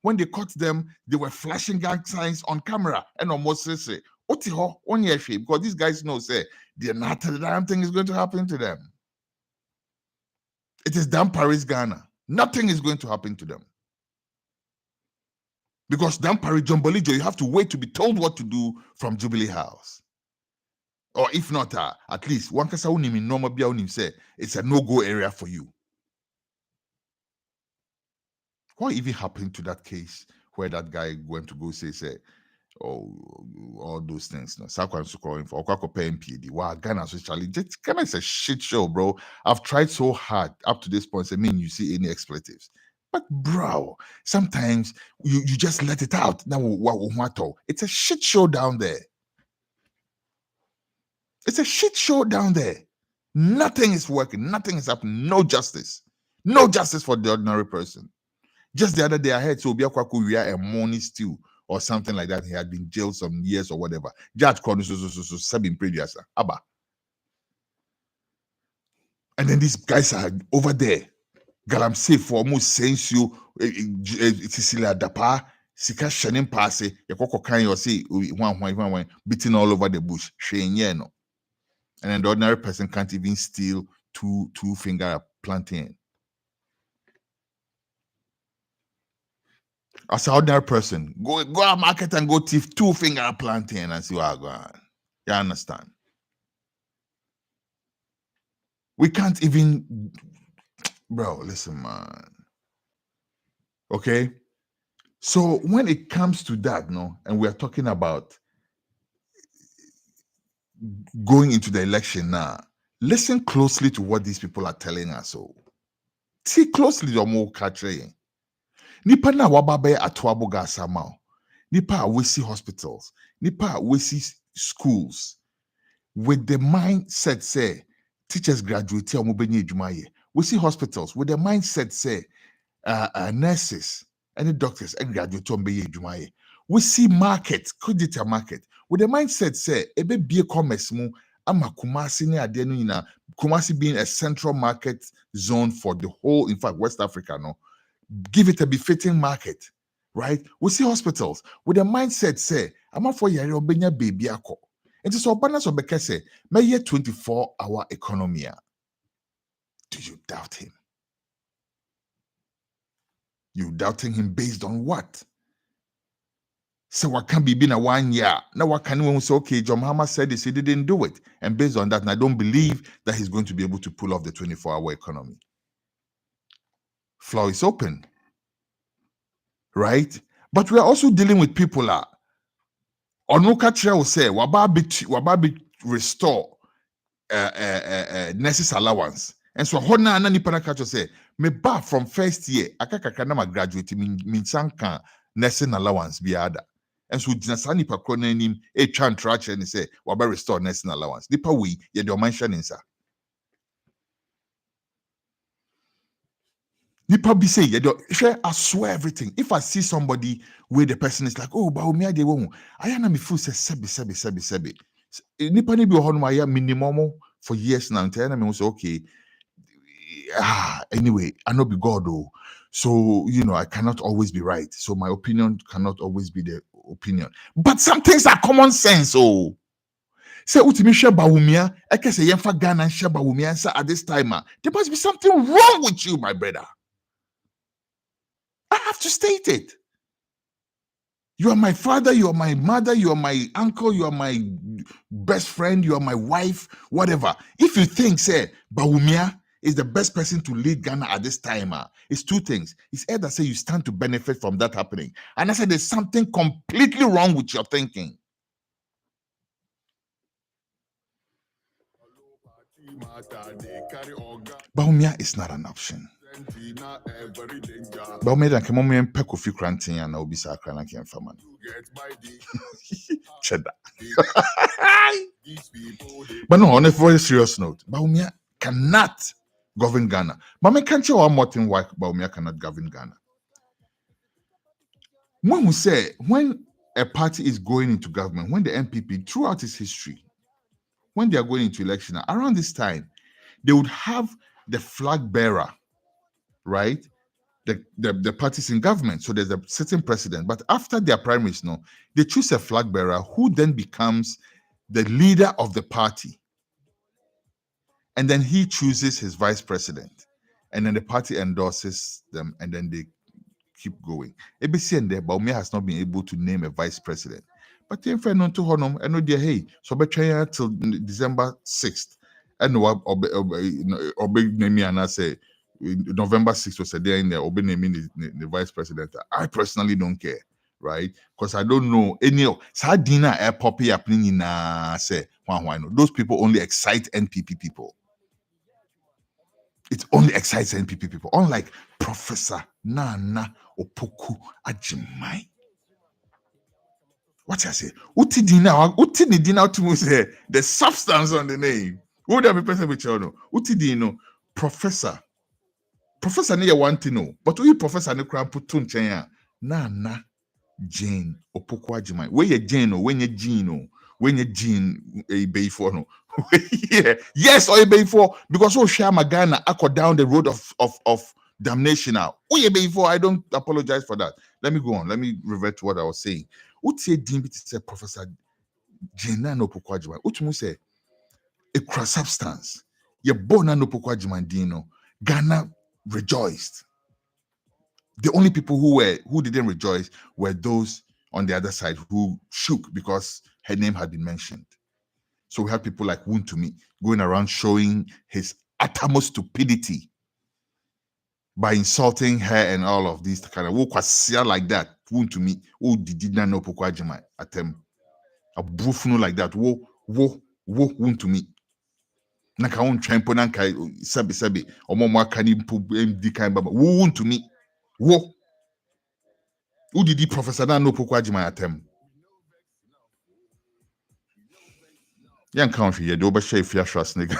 When they caught them, they were flashing gang signs on camera and almost say, because these guys know say not the damn thing is going to happen to them. It is Dampare's Ghana. Nothing is going to happen to them. Because Dampare Jombolijo, you have to wait to be told what to do from Jubilee House. Or if not, at least one kasa unim in normal bia unim say it's a no-go area for you. What even happened to that case where that guy went to go say, oh, all those things? No, Sakwan calling for Okwako PMPD. Wow, Ghana socially. Ghana is a shit show, bro. I've tried so hard up to this point. I mean, you see any expletives. But bro, sometimes you just let it out. Now, it's a shit show down there. It's a shit show down there. Nothing is working. Nothing is happening. No justice. No justice for the ordinary person. Just the other day, I heard Obiakwaku we are a morning stew or something like that. He had been jailed some years or whatever. Judge called Sabin previous. Abba. And then these guys are over there. Galamsey for almost saying you Cecilia Dapa, Sika Shanin Passe, Yakoko Kan or say one beating all over the bush. No. And then the ordinary person can't even steal two finger plantain. As an ordinary person, go to market and go thief 2 finger plantain and see what I'm going. You understand? We can't even, bro, listen, man. Okay? So when it comes to that, no, and we're talking about going into the election now, Listen closely to what these people are telling us. So, see closely to more catching. Nipa na wababe atoabo gasa mao. Nipa we see hospitals. Nipa we see schools. With the mindset say teachers graduate or mobile jumaye. We see hospitals with the mindset say nurses and doctors and graduate or jumaye. We see market, credit market with the mindset say ebe be commerce mu ama Kumasi ne ade no nyina. Kumasi being a central market zone for the whole, in fact, West Africa, no, give it a befitting market, right? We see hospitals with the mindset say I'm for yari obenya baby ako. It is abundance of Bekese, may 24-hour economy. Do you doubt him? You doubting him based on what? So what can be been a 1 year? Now what can we say, okay, John Mahama said this, he didn't do it. And based on that, and I don't believe that he's going to be able to pull off the 24-hour economy. Floor is open. Right? But we are also dealing with people that Onuka Chia will say, Wababi restore nurses allowance. And so hona anani panakacho say me ba from first year akaka na ma graduate min sanka nursing allowance bi ada. And so jinasa nipa kro na nim e twa ntrache and say waba restore nursing allowance. Nipa we ye de mention nsa. Nipa be say ye do I swear everything. If I see somebody where the person is like, oh, ba me ade wo. Ayana me feel say sebi. Nipa ni bi ho no ya minimum for years now. Tell me say okay. Anyway, I know be God though. So, I cannot always be right. So my opinion cannot always be the opinion. But some things are common sense. Oh. Say utimi sheba wumia, eke say yenfa Ghana sheba wumia say at this time, there must be something wrong with you, my brother. I have to state it. You are my father, you are my mother, you are my uncle, you are my best friend, you are my wife, whatever. If you think, say, Bawumia is the best person to lead Ghana at this time, it's two things. It's either say you stand to benefit from that happening. And I said there's something completely wrong with your thinking. Bawumia is not an option. Bawumia dan kemo me pe Kofi Krantin and obisa krana ken fama. Cheddar. But no, on a very serious note, Bawumia cannot govern Ghana. But I can't tell one more thing why Bawumia cannot govern Ghana. When we say, when a party is going into government, when the MPP, throughout its history, when they are going into election, around this time, they would have the flag bearer, right? The parties in government. So there's a certain president. But after their primaries, no, they choose a flag bearer who then becomes the leader of the party. And then he chooses his vice president. And then the party endorses them, and then they keep going. ABC and there, Bawumia has not been able to name a vice president. But if I know to honor, I know dear hey, so be trying till December 6th. And obe name and I say November 6th was a day in there, obe naming the vice president. I personally don't care, right? Because I don't know any of Sardina air poppy happening in say why no. Those people only excite NPP people. It only excites NPP people, unlike Professor Nana Opoku Ajimai. What I say? Uti ni dina to say the substance on the name. Would have a person with you? Uti dino Professor. Professor near want to know, but we Professor ne kran putun chenya Nana Jane Opoku Ajimai. Where you Jane or when you Gene when you Gene a bay for no. Yeah. Yes, or before because share Magana I down the road of damnation now. Before I don't apologize for that. Let me go on. Let me revert to what I was saying. What say Dimbi say Professor Jena no Pokwajima? What you say a cross substance. Ye born no Pokwajima Dino. Ghana rejoiced. The only people who didn't rejoice were those on the other side who shook because her name had been mentioned. So we have people like Wuntumi going around showing his uttermost stupidity by insulting her and all of these kind of like that. Wuntumi, who did not know Pokwajima at them. A buffalo like that. Wuntumi. Naka won trampo nanka sabi omo aka ni mpo MD kan baba wo to me wo who did the professor na no pokwa jima atem yan kan hwe ye de obehye afia trust nigga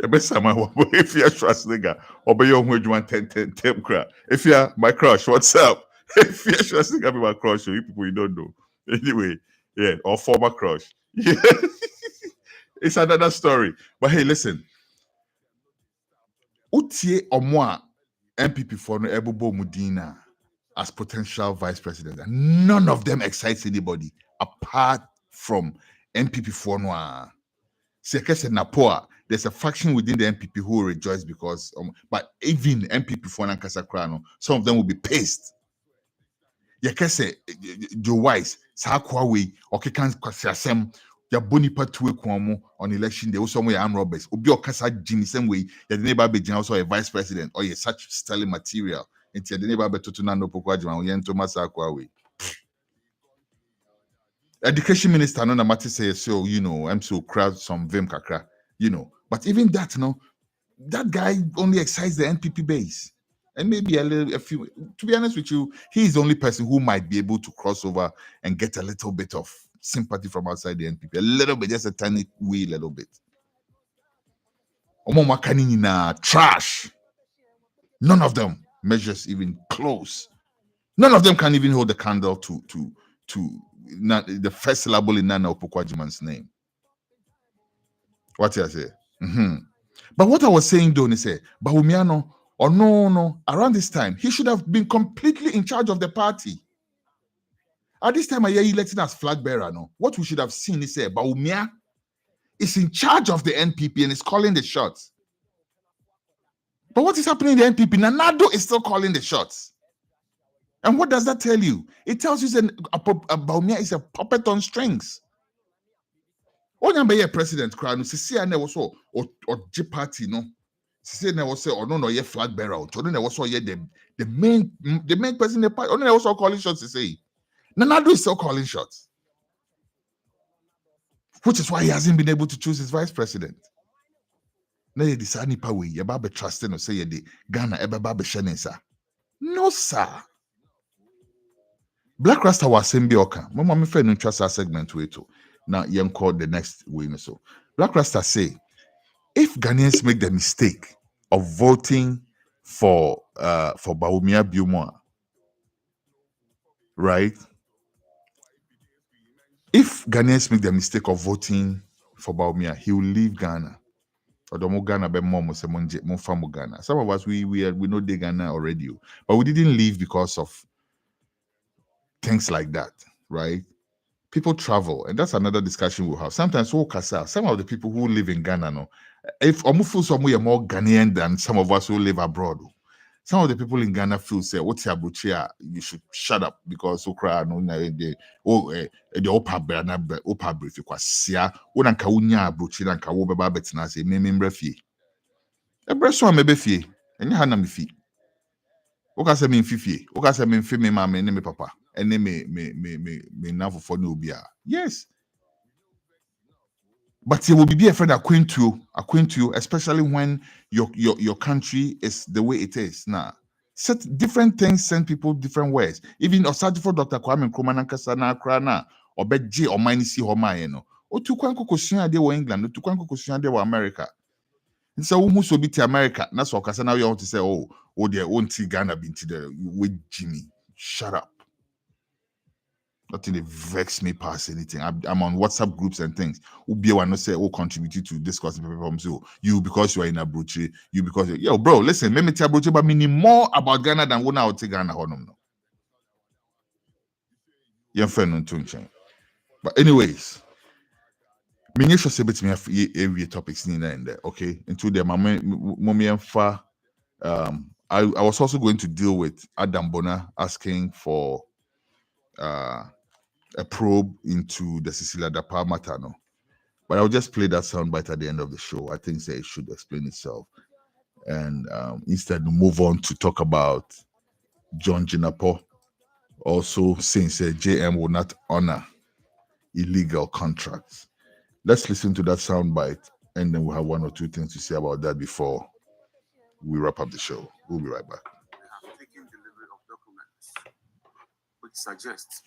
e be sama wo afia trust nigga obeye ohun adwuma 10 kra afia my crush what's up afia trust nigga be my crush you people you don't know anyway yeah or former crush yeah it's another story but hey listen utie omo a MPP for no ebobo mudina as potential vice president. And none of them excites anybody apart from MPP for no. There's a faction within the MPP who will rejoice because, but even MPP for Nankasa some of them will be pissed. Yakese Joe Wise, Sakwawe, Okekan Kwasiasem, Yabonipa Tuekwomo on election day, also way armed robbers. Obi Okasa Jimmy same way, your neighbor be also a vice president or you such sterling material. Into the neighbor be Tutunano Pokwajima, Yento Masakwawe. Education minister, no matter say so, I'm so crowd some vim kakra, But even that, that guy only excites the NPP base. And maybe a few, to be honest with you, he's the only person who might be able to cross over and get a little bit of sympathy from outside the NPP. A little bit, just a tiny wee little bit. Trash. None of them measures even close. None of them can even hold the candle to the first syllable in Nana Opokwajiman's name. What I say? But what I was saying, though, is say, Bahumiano, or no, around this time, he should have been completely in charge of the party. At this time, I hear elected as flag bearer. No, what we should have seen is say, Bahumia is in charge of the NPP and is calling the shots. But what is happening in the NPP? Nanado is still calling the shots. And what does that tell you? It tells you that Bahumia is a puppet on strings. Onyambe president crowd no sisi ane wo so or party no sisi ane wo say or no ye flag bearer or no wo so ye the main person in the party no so calling shots to say Nanado is still calling shots, which is why he hasn't been able to choose his vice president. Na ye decide nipa we ye ba be trusting no say ye the Ghana ebe ba be shenensa. No sir. Black Rasta was sembi oka. Mama me friend no trust our segment we too. Now, you call the next winner. So, Black Rasta say, if Ghanaians make the mistake of voting for Bawumia Biumwa, right? If Ghanaians make the mistake of voting for Bawumia, he will leave Ghana. Odomo Ghana be momo se monfamu Ghana. Some of us we know the Ghana already, but we didn't leave because of things like that, right? People travel, and that's another discussion we'll have. Sometimes some of the people who live in Ghana, no, if Omufu are more Ghanaian than some of us who live abroad. Some of the people in Ghana feel say, "What's your bruchia? You should shut up because okra no the opa brief because sia una kaunya bruchi na kawo beba betina say me mbrefie. Ebreso amebe fie, enye hana me fie. Oka se me fifie, oka se me mfi me mama ne me papa. And then me now for no be. Yes. But it will be a friend acquaint you, especially when your country is the way it is now. Set different things send people different ways. Even Osage for Dr. Kwame Nkrumah Nankasa na krana or Beji or Minisi Homa, O tu kwanko kosua de wo England, o tu kwanko kosua de wo America. And so who so be to America? That's what Kasa now you want to say, oh, their own Ghana been to the with Jimmy. Shut up. Nothing that vex me past anything. I'm on WhatsApp groups and things. Ubiwa no say, contributed to discussing people. So you because you are in Abuchi, you because yo, bro, listen, let me tell Abuchi about meaning more about Ghana than what I would take Ghana honum no. Your friend on Tunchen. But anyways, many should say me every topics in there, okay? Into the mommy and fa. I was also going to deal with Adam Bona asking for a probe into the Cecilia Dapa matter, no? But I'll just play that soundbite at the end of the show. I think it should explain itself. And instead, move on to talk about John Jinapo also saying JM will not honor illegal contracts. Let's listen to that soundbite, and then we'll have one or two things to say about that before we wrap up the show. We'll be right back. We have taken delivery of documents which suggests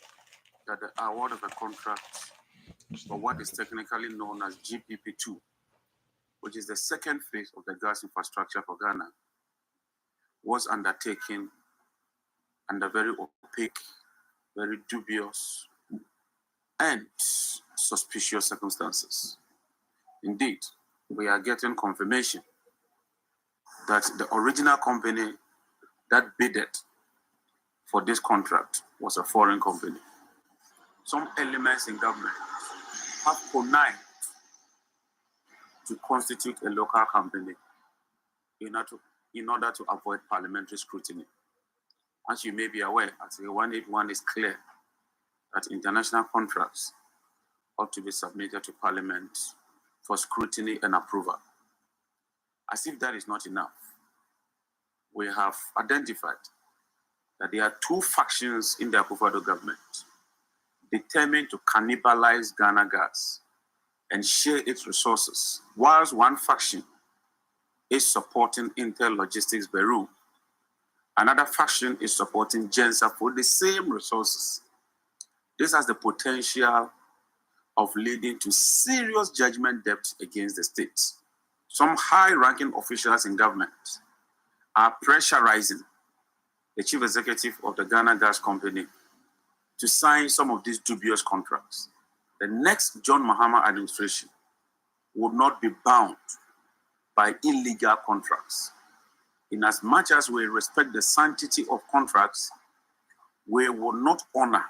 that the award of a contract for what is technically known as GPP2, which is the second phase of the gas infrastructure for Ghana, was undertaken under very opaque, very dubious, and suspicious circumstances. Indeed, we are getting confirmation that the original company that bidded for this contract was a foreign company. Some elements in government have connived to constitute a local company in order to avoid parliamentary scrutiny. As you may be aware, Article 181 is clear that international contracts ought to be submitted to Parliament for scrutiny and approval. As if that is not enough, we have identified that there are two factions in the Akufo-Addo government determined to cannibalize Ghana gas and share its resources, whilst one faction is supporting Intel Logistics Bureau. Another faction is supporting Gensa for the same resources. This has the potential of leading to serious judgment debt against the state. Some high-ranking officials in government are pressurizing the chief executive of the Ghana Gas Company to sign some of these dubious contracts. The next John Mahama administration would not be bound by illegal contracts. In as much as we respect the sanctity of contracts, we will not honor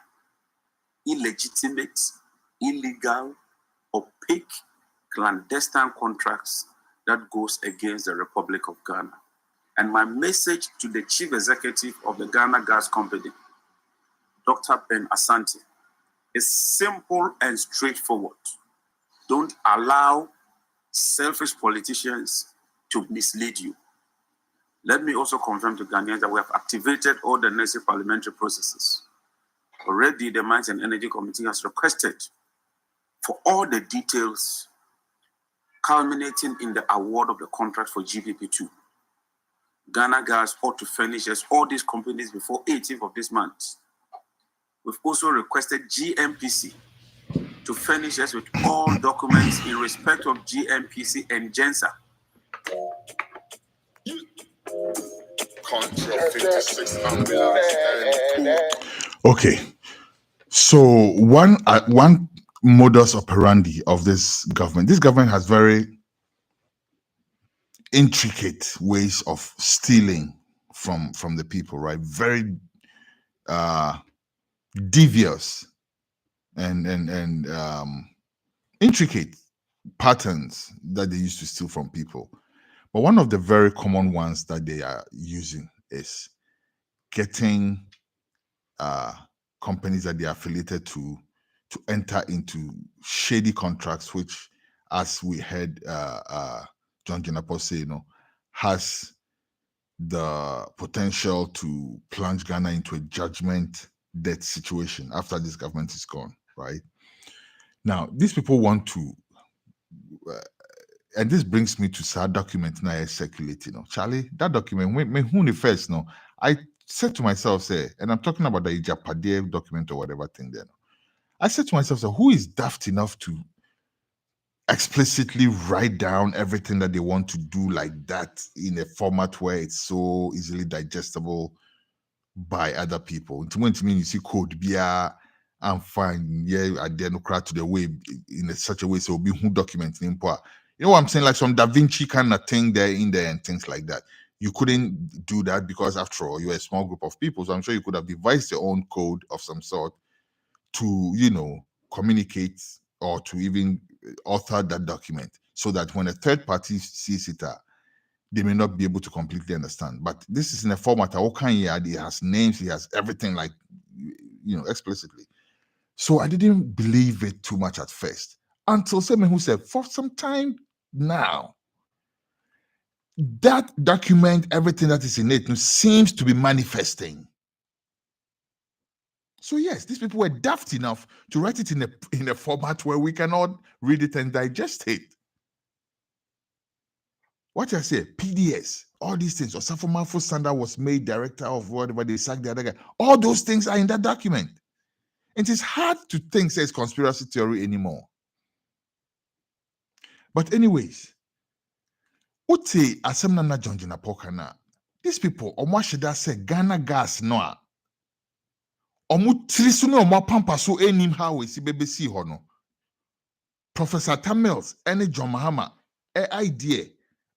illegitimate, illegal, opaque, clandestine contracts that goes against the Republic of Ghana. And my message to the chief executive of the Ghana Gas Company, Dr. Ben Asante, is simple and straightforward. Don't allow selfish politicians to mislead you. Let me also confirm to Ghanaians that we have activated all the necessary parliamentary processes. Already, the Mines and Energy Committee has requested for all the details culminating in the award of the contract for GPP2. Ghana Gas ought to furnish us all these companies before 18th of this month. We've also requested GMPC to furnish us with all documents in respect of GMPC and Gensa. Control 56 ambulance and Okay, so one modus operandi of this government. This government has very intricate ways of stealing from the people, right? Very devious and intricate patterns that they used to steal from people. But one of the very common ones that they are using is getting companies that they are affiliated to enter into shady contracts, which, as we heard John Ginapo say, has the potential to plunge Ghana into a judgment debt situation after this government is gone, right? Now, these people want to, and this brings me to that document now circulating. Charlie, that document, when who first, I said to myself, say, and I'm talking about the Ijapade document or whatever thing there. I said to myself, so who is daft enough to explicitly write down everything that they want to do like that in a format where it's so easily digestible by other people? It means you see code BR and fine, yeah, I dare no crack to the way in such a way so be who document in poor. You know what I'm saying? Like some Da Vinci kind of thing there in there and things like that. You couldn't do that because after all, you're a small group of people. So I'm sure you could have devised your own code of some sort to, communicate or to even author that document so that when a third party sees it, they may not be able to completely understand. But this is in a format, it has names, it has everything like, explicitly. So I didn't believe it too much at first until someone who said, for some time now, that document, everything that is in it seems to be manifesting. So yes, these people were daft enough to write it in a format where we cannot read it and digest it. What I say, PDS, all these things, Osafo Manfo Sanda was made director of whatever, they sacked the other guy. All those things are in that document. It is hard to think it's conspiracy theory anymore. But anyways, Uti Asemna na John Jinapokana. These people, Omwashida say Ghana gas noa. Omu trisunu omwa pampa so enim how we see BBC hono. Professor Tamils, any John Mahama, idea.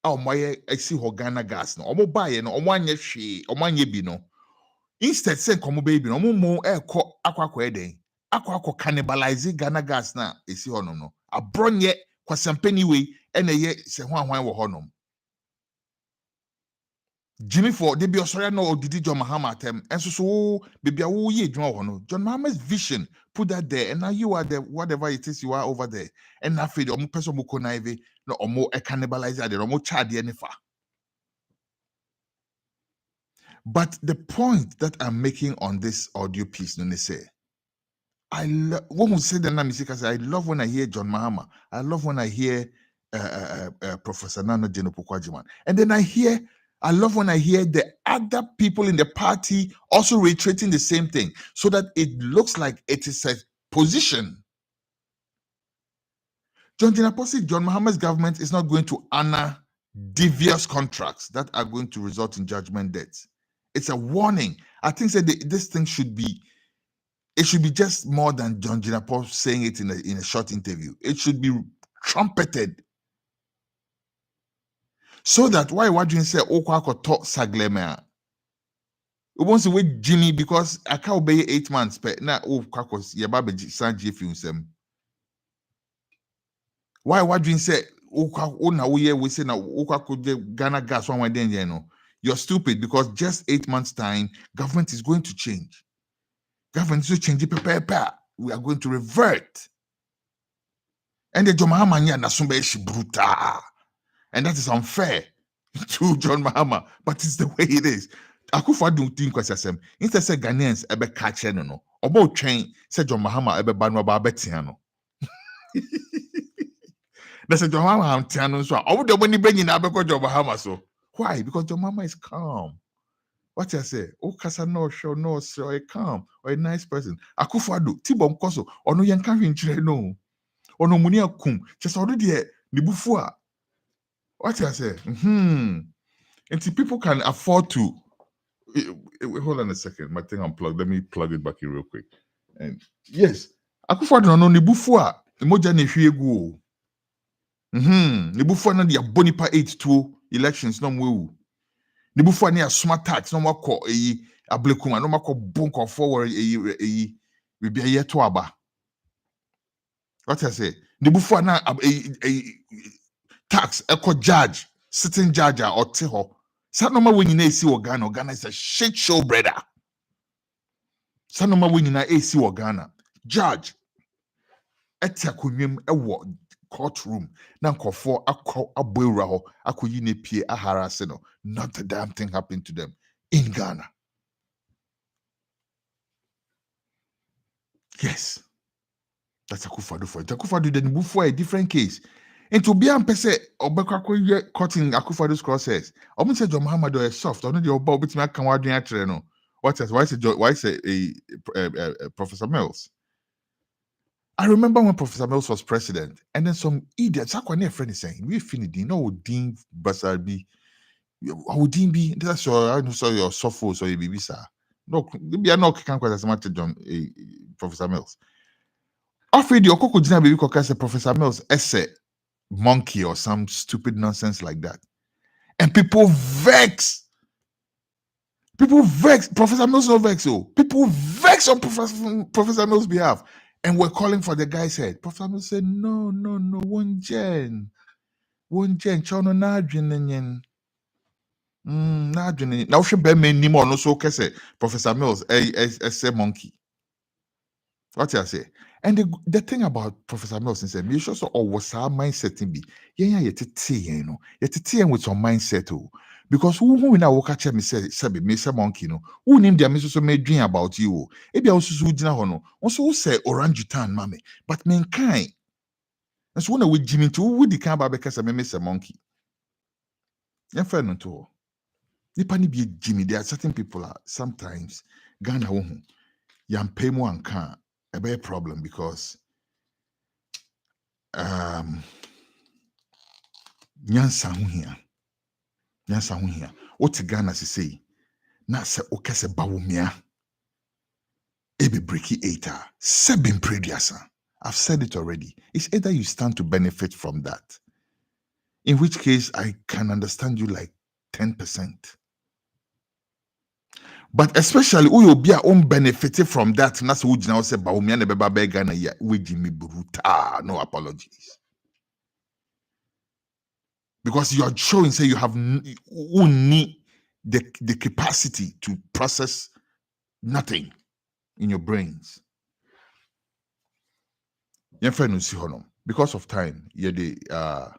Omwaye esi ho Ghana gas no. Omo baye no, omwanye hwe, omwanye bi no. Instead say komo baby no, omo mo akwa eden. Akwa cannibalize Ghana gas na esi hono no. Abronye kwasampani we ene ye se hwan wo honom. Jimmy for they be sorry no did John Mahama tem and so baby ye John Mahama's vision put that there and now you are there whatever it is you are over there and now feed omo person mo konaive no omo e cannibalize there omo charge any far. But the point that I'm making on this audio piece, no, they say, I love when we say the name I love when I hear John Mahama. I love when I hear Professor Nana Jeno Pukwajiman. And then I love when I hear the other people in the party also reiterating the same thing so that it looks like it is a position. John Mahama's government is not going to honor devious contracts that are going to result in judgment debts. It's a warning. I think that this thing should be just more than John Jinapor saying it in a short interview. It should be trumpeted. So that why what you say Okwako talk Saglemea. We want to wait Jimmy because I can't obey 8 months, but now Okwakos Yababe Sanji Filmsem. Why what you say Okwako na we say now Okwako Ghana gas one day, you know. You're stupid because just 8 months' time, government is going to change. Government is going to change. We are going to revert. And the John Mahama Nasumbe brutal. And that is unfair to John Mahama, but it's the way it is. Akufo don't think Kwesi instead say Ghanaians ebe catch no. Obo train say John Mahama ebe banu ba betiano. That's a John Mahama tiano so. Obo de money bring na be John Mahama so. Why? Because John Mahama is calm. What I say? Oh, kasa no sure, no sure, a calm or a nice person. Akufo do tibom koso ono yanka hwinchire no. Ono muni akum. Just already the bufua. What I say? And people can afford to. Hold on a second. My thing unplugged. Let me plug it back in real quick. And yes, Akufo-Addo no ne bufua. Emoja ne hwie gu. Ne bufua na dia bonipa 8-2 elections no mwe. Ne bufua ne asoma tax no makọ ablekuma no makọ bonko forward we be here to aba. What I say? Ne bufua na tax echo judge, sitting judge or teho. Sanoma when you see Ghana is a shit show, brother. Sanoma when you see Ghana judge etiakunyem ewo courtroom na nkofo akọ abwera ho akoyi ne pie aharase no. Not a damn thing happened to them in Ghana. Yes, that's Akufo-Addo for it. Akufo-Addo the move for a different case. And to be a person, Obekwa cutting Akufo-Addo's crosses. I'm say John Mahama do soft. I know the oba bit me can wadu yatre no. Why say Professor Mills? I remember when Professor Mills was president, and then some idiots. How can a friend is saying we finished? No, Dean Basarbi. How Dean be? That's your I know so your software so you be sir. No, maybe I know can't quite as much John Professor Mills. After the Okoko Jina baby say Professor Mills essay. Monkey or some stupid nonsense like that. And people vex. Professor Mills no vex. People vex on Professor Mills' behalf. And we're calling for the guy's head. Professor Mills said, no, one gen. Chono na adwene. Now she be me nimo no so kese Professor Mills a monkey. What I say? And the thing about Professor Mills is that you should also always have mindset in be. Yeah, with some mindset. Because who na woka che me say me say monkey no. Who name dia me so me dream about you. Ebi a so gyina ho no. Who say orangutan mame. But men kind. And so when we Jimmy to who di kan ba be kasa me say monkey. Yen fa no to. Nipa ni be Jimmy, there are certain people are sometimes Ghana wo ho. Yam pay mo anka a be problem because nyansa ho hia. Nyansa ho hia. What Ghana say na se okese bawumia. Ebe breaky eta. Sebin prediasa. I've said it already. It's either you stand to benefit from that, in which case I can understand you like 10%. But especially who will be our own benefited from that. And that's what now say bawumia ne beba bega na ya we Jimmy bruta. No apologies. Because you are showing say you have only the capacity to process nothing in your brains. Because of time, the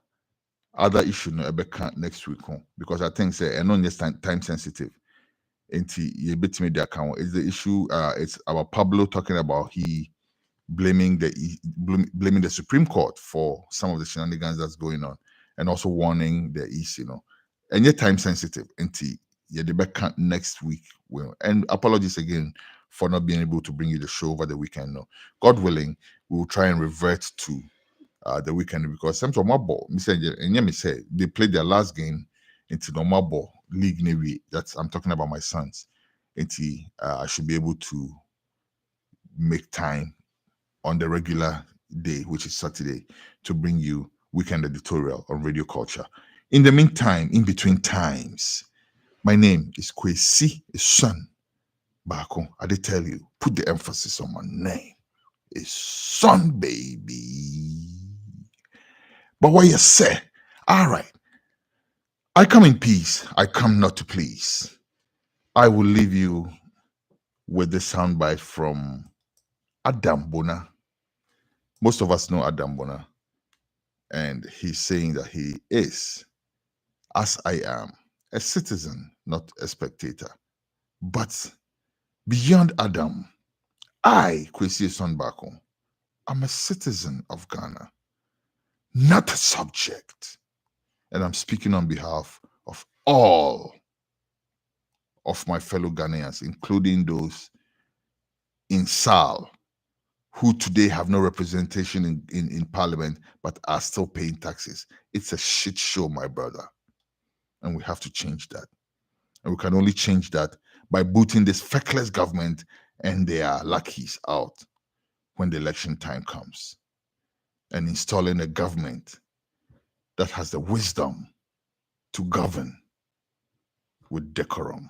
other issue no next week because I think say and not just time sensitive. And you bit me the account is the issue. It's about Pablo talking about he blaming the Supreme Court for some of the shenanigans that's going on, and also warning the East, and yet time sensitive. And the back next week. And apologies again for not being able to bring you the show over the weekend. No, God willing, we will try and revert to the weekend because some of my ball, me say they played their last game into normal ball league Navy. That's I'm talking about my sons. And I should be able to make time on the regular day, which is Saturday, to bring you weekend editorial on Radio Culture. In the meantime, in between times, my name is Kwesi Eswuon Baako. I did tell you, put the emphasis on my name. It's son, baby. But what you say? All right. I come in peace. I come not to please. I will leave you with the soundbite from Adam Bona. Most of us know Adam Bona. And he's saying that he is, as I am, a citizen, not a spectator. But beyond Adam, I, Kwesi Eswuon Baako, I'm a citizen of Ghana, not a subject. And I'm speaking on behalf of all of my fellow Ghanaians, including those in SAL, who today have no representation in parliament, but are still paying taxes. It's a shit show, my brother. And we have to change that. And we can only change that by booting this feckless government and their lackeys out when the election time comes, and installing a government that has the wisdom to govern with decorum.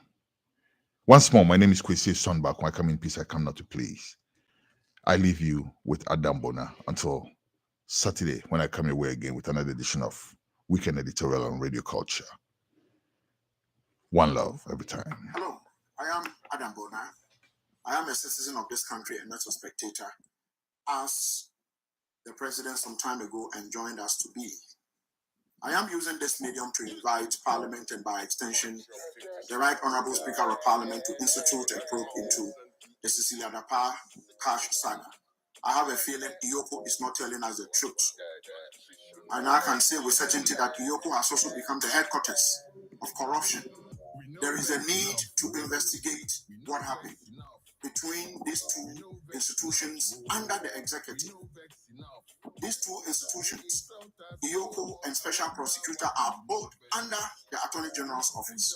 Once more, my name is Kwesi Eswuon Baako. I come in peace, I come not to please. I leave you with Adam Bona until Saturday when I come your way again with another edition of Weekend Editorial on Radio Culture. One love every time. Hello, I am Adam Bona. I am a citizen of this country and not a spectator, as the president some time ago enjoined us to be. I am using this medium to invite Parliament and by extension, the Right Honourable Speaker of Parliament to institute a probe into the Cecilia Dapa cash saga. I have a feeling Iyoko is not telling us the truth. And I can say with certainty that Iyoko has also become the headquarters of corruption. There is a need to investigate what happened between these two institutions under the executive. These two institutions, Iyoko and Special Prosecutor, are both under the Attorney General's office.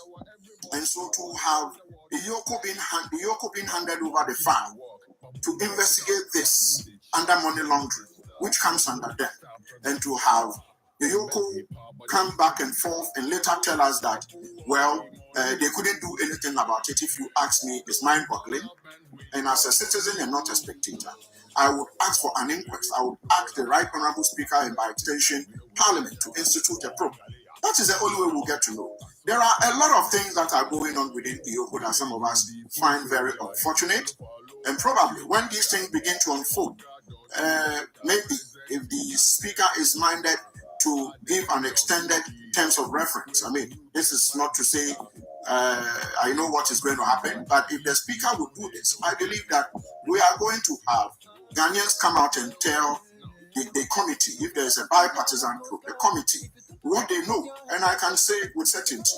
And so to have Iyoko being handed over the file to investigate this under money laundering, which comes under them, and to have Iyoko come back and forth and later tell us that, well, they couldn't do anything about it, if you ask me, it's mind-boggling. And as a citizen and not a spectator, I would ask for an inquest. I would ask the Right Honourable Speaker and by extension Parliament to institute a probe. That is the only way we'll get to know. There are a lot of things that are going on within Iyoko that some of us find very unfortunate. And probably when these things begin to unfold, maybe if the Speaker is minded to give an extended terms of reference. I mean, this is not to say I know what is going to happen, but if the speaker would do this, I believe that we are going to have Ghanaians come out and tell the committee, if there is a bipartisan group, the committee, what they know. And I can say with certainty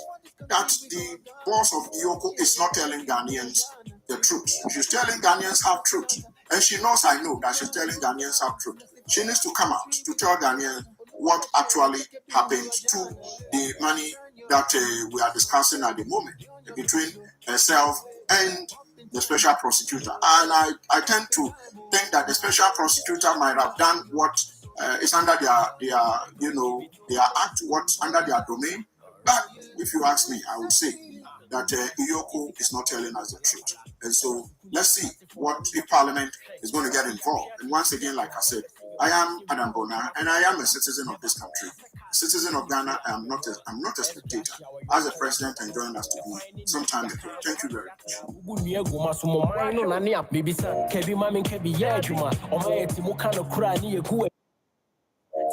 that the boss of Iyoko is not telling Ghanaians the truth. She's telling Ghanaians half truth. And she knows I know that she's telling Ghanaians half truth. She needs to come out to tell Ghanaians what actually happened to the money that we are discussing at the moment between herself and the special prosecutor. And I tend to think that the special prosecutor might have done what is under their act, what's under their domain. But if you ask me, I would say that Iyoko is not telling us the truth. And so let's see what if Parliament is going to get involved. And once again, like I said, I am Adam Bona, and I am a citizen of this country, a citizen of Ghana. I'm not a spectator. As a president enjoying us to be some time ago. Thank you very much.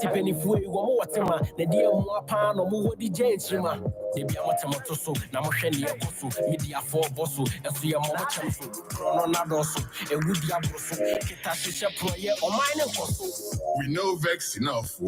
Tipenifu iguamo watema na dia mwapa no mu di jenchima de bia matemato so na mo hwe ne ekoso media for bosso esu ye mo chamso krono na doso e wudi abroso kita hyehyɛ proye o man nkoso. We know vex enough.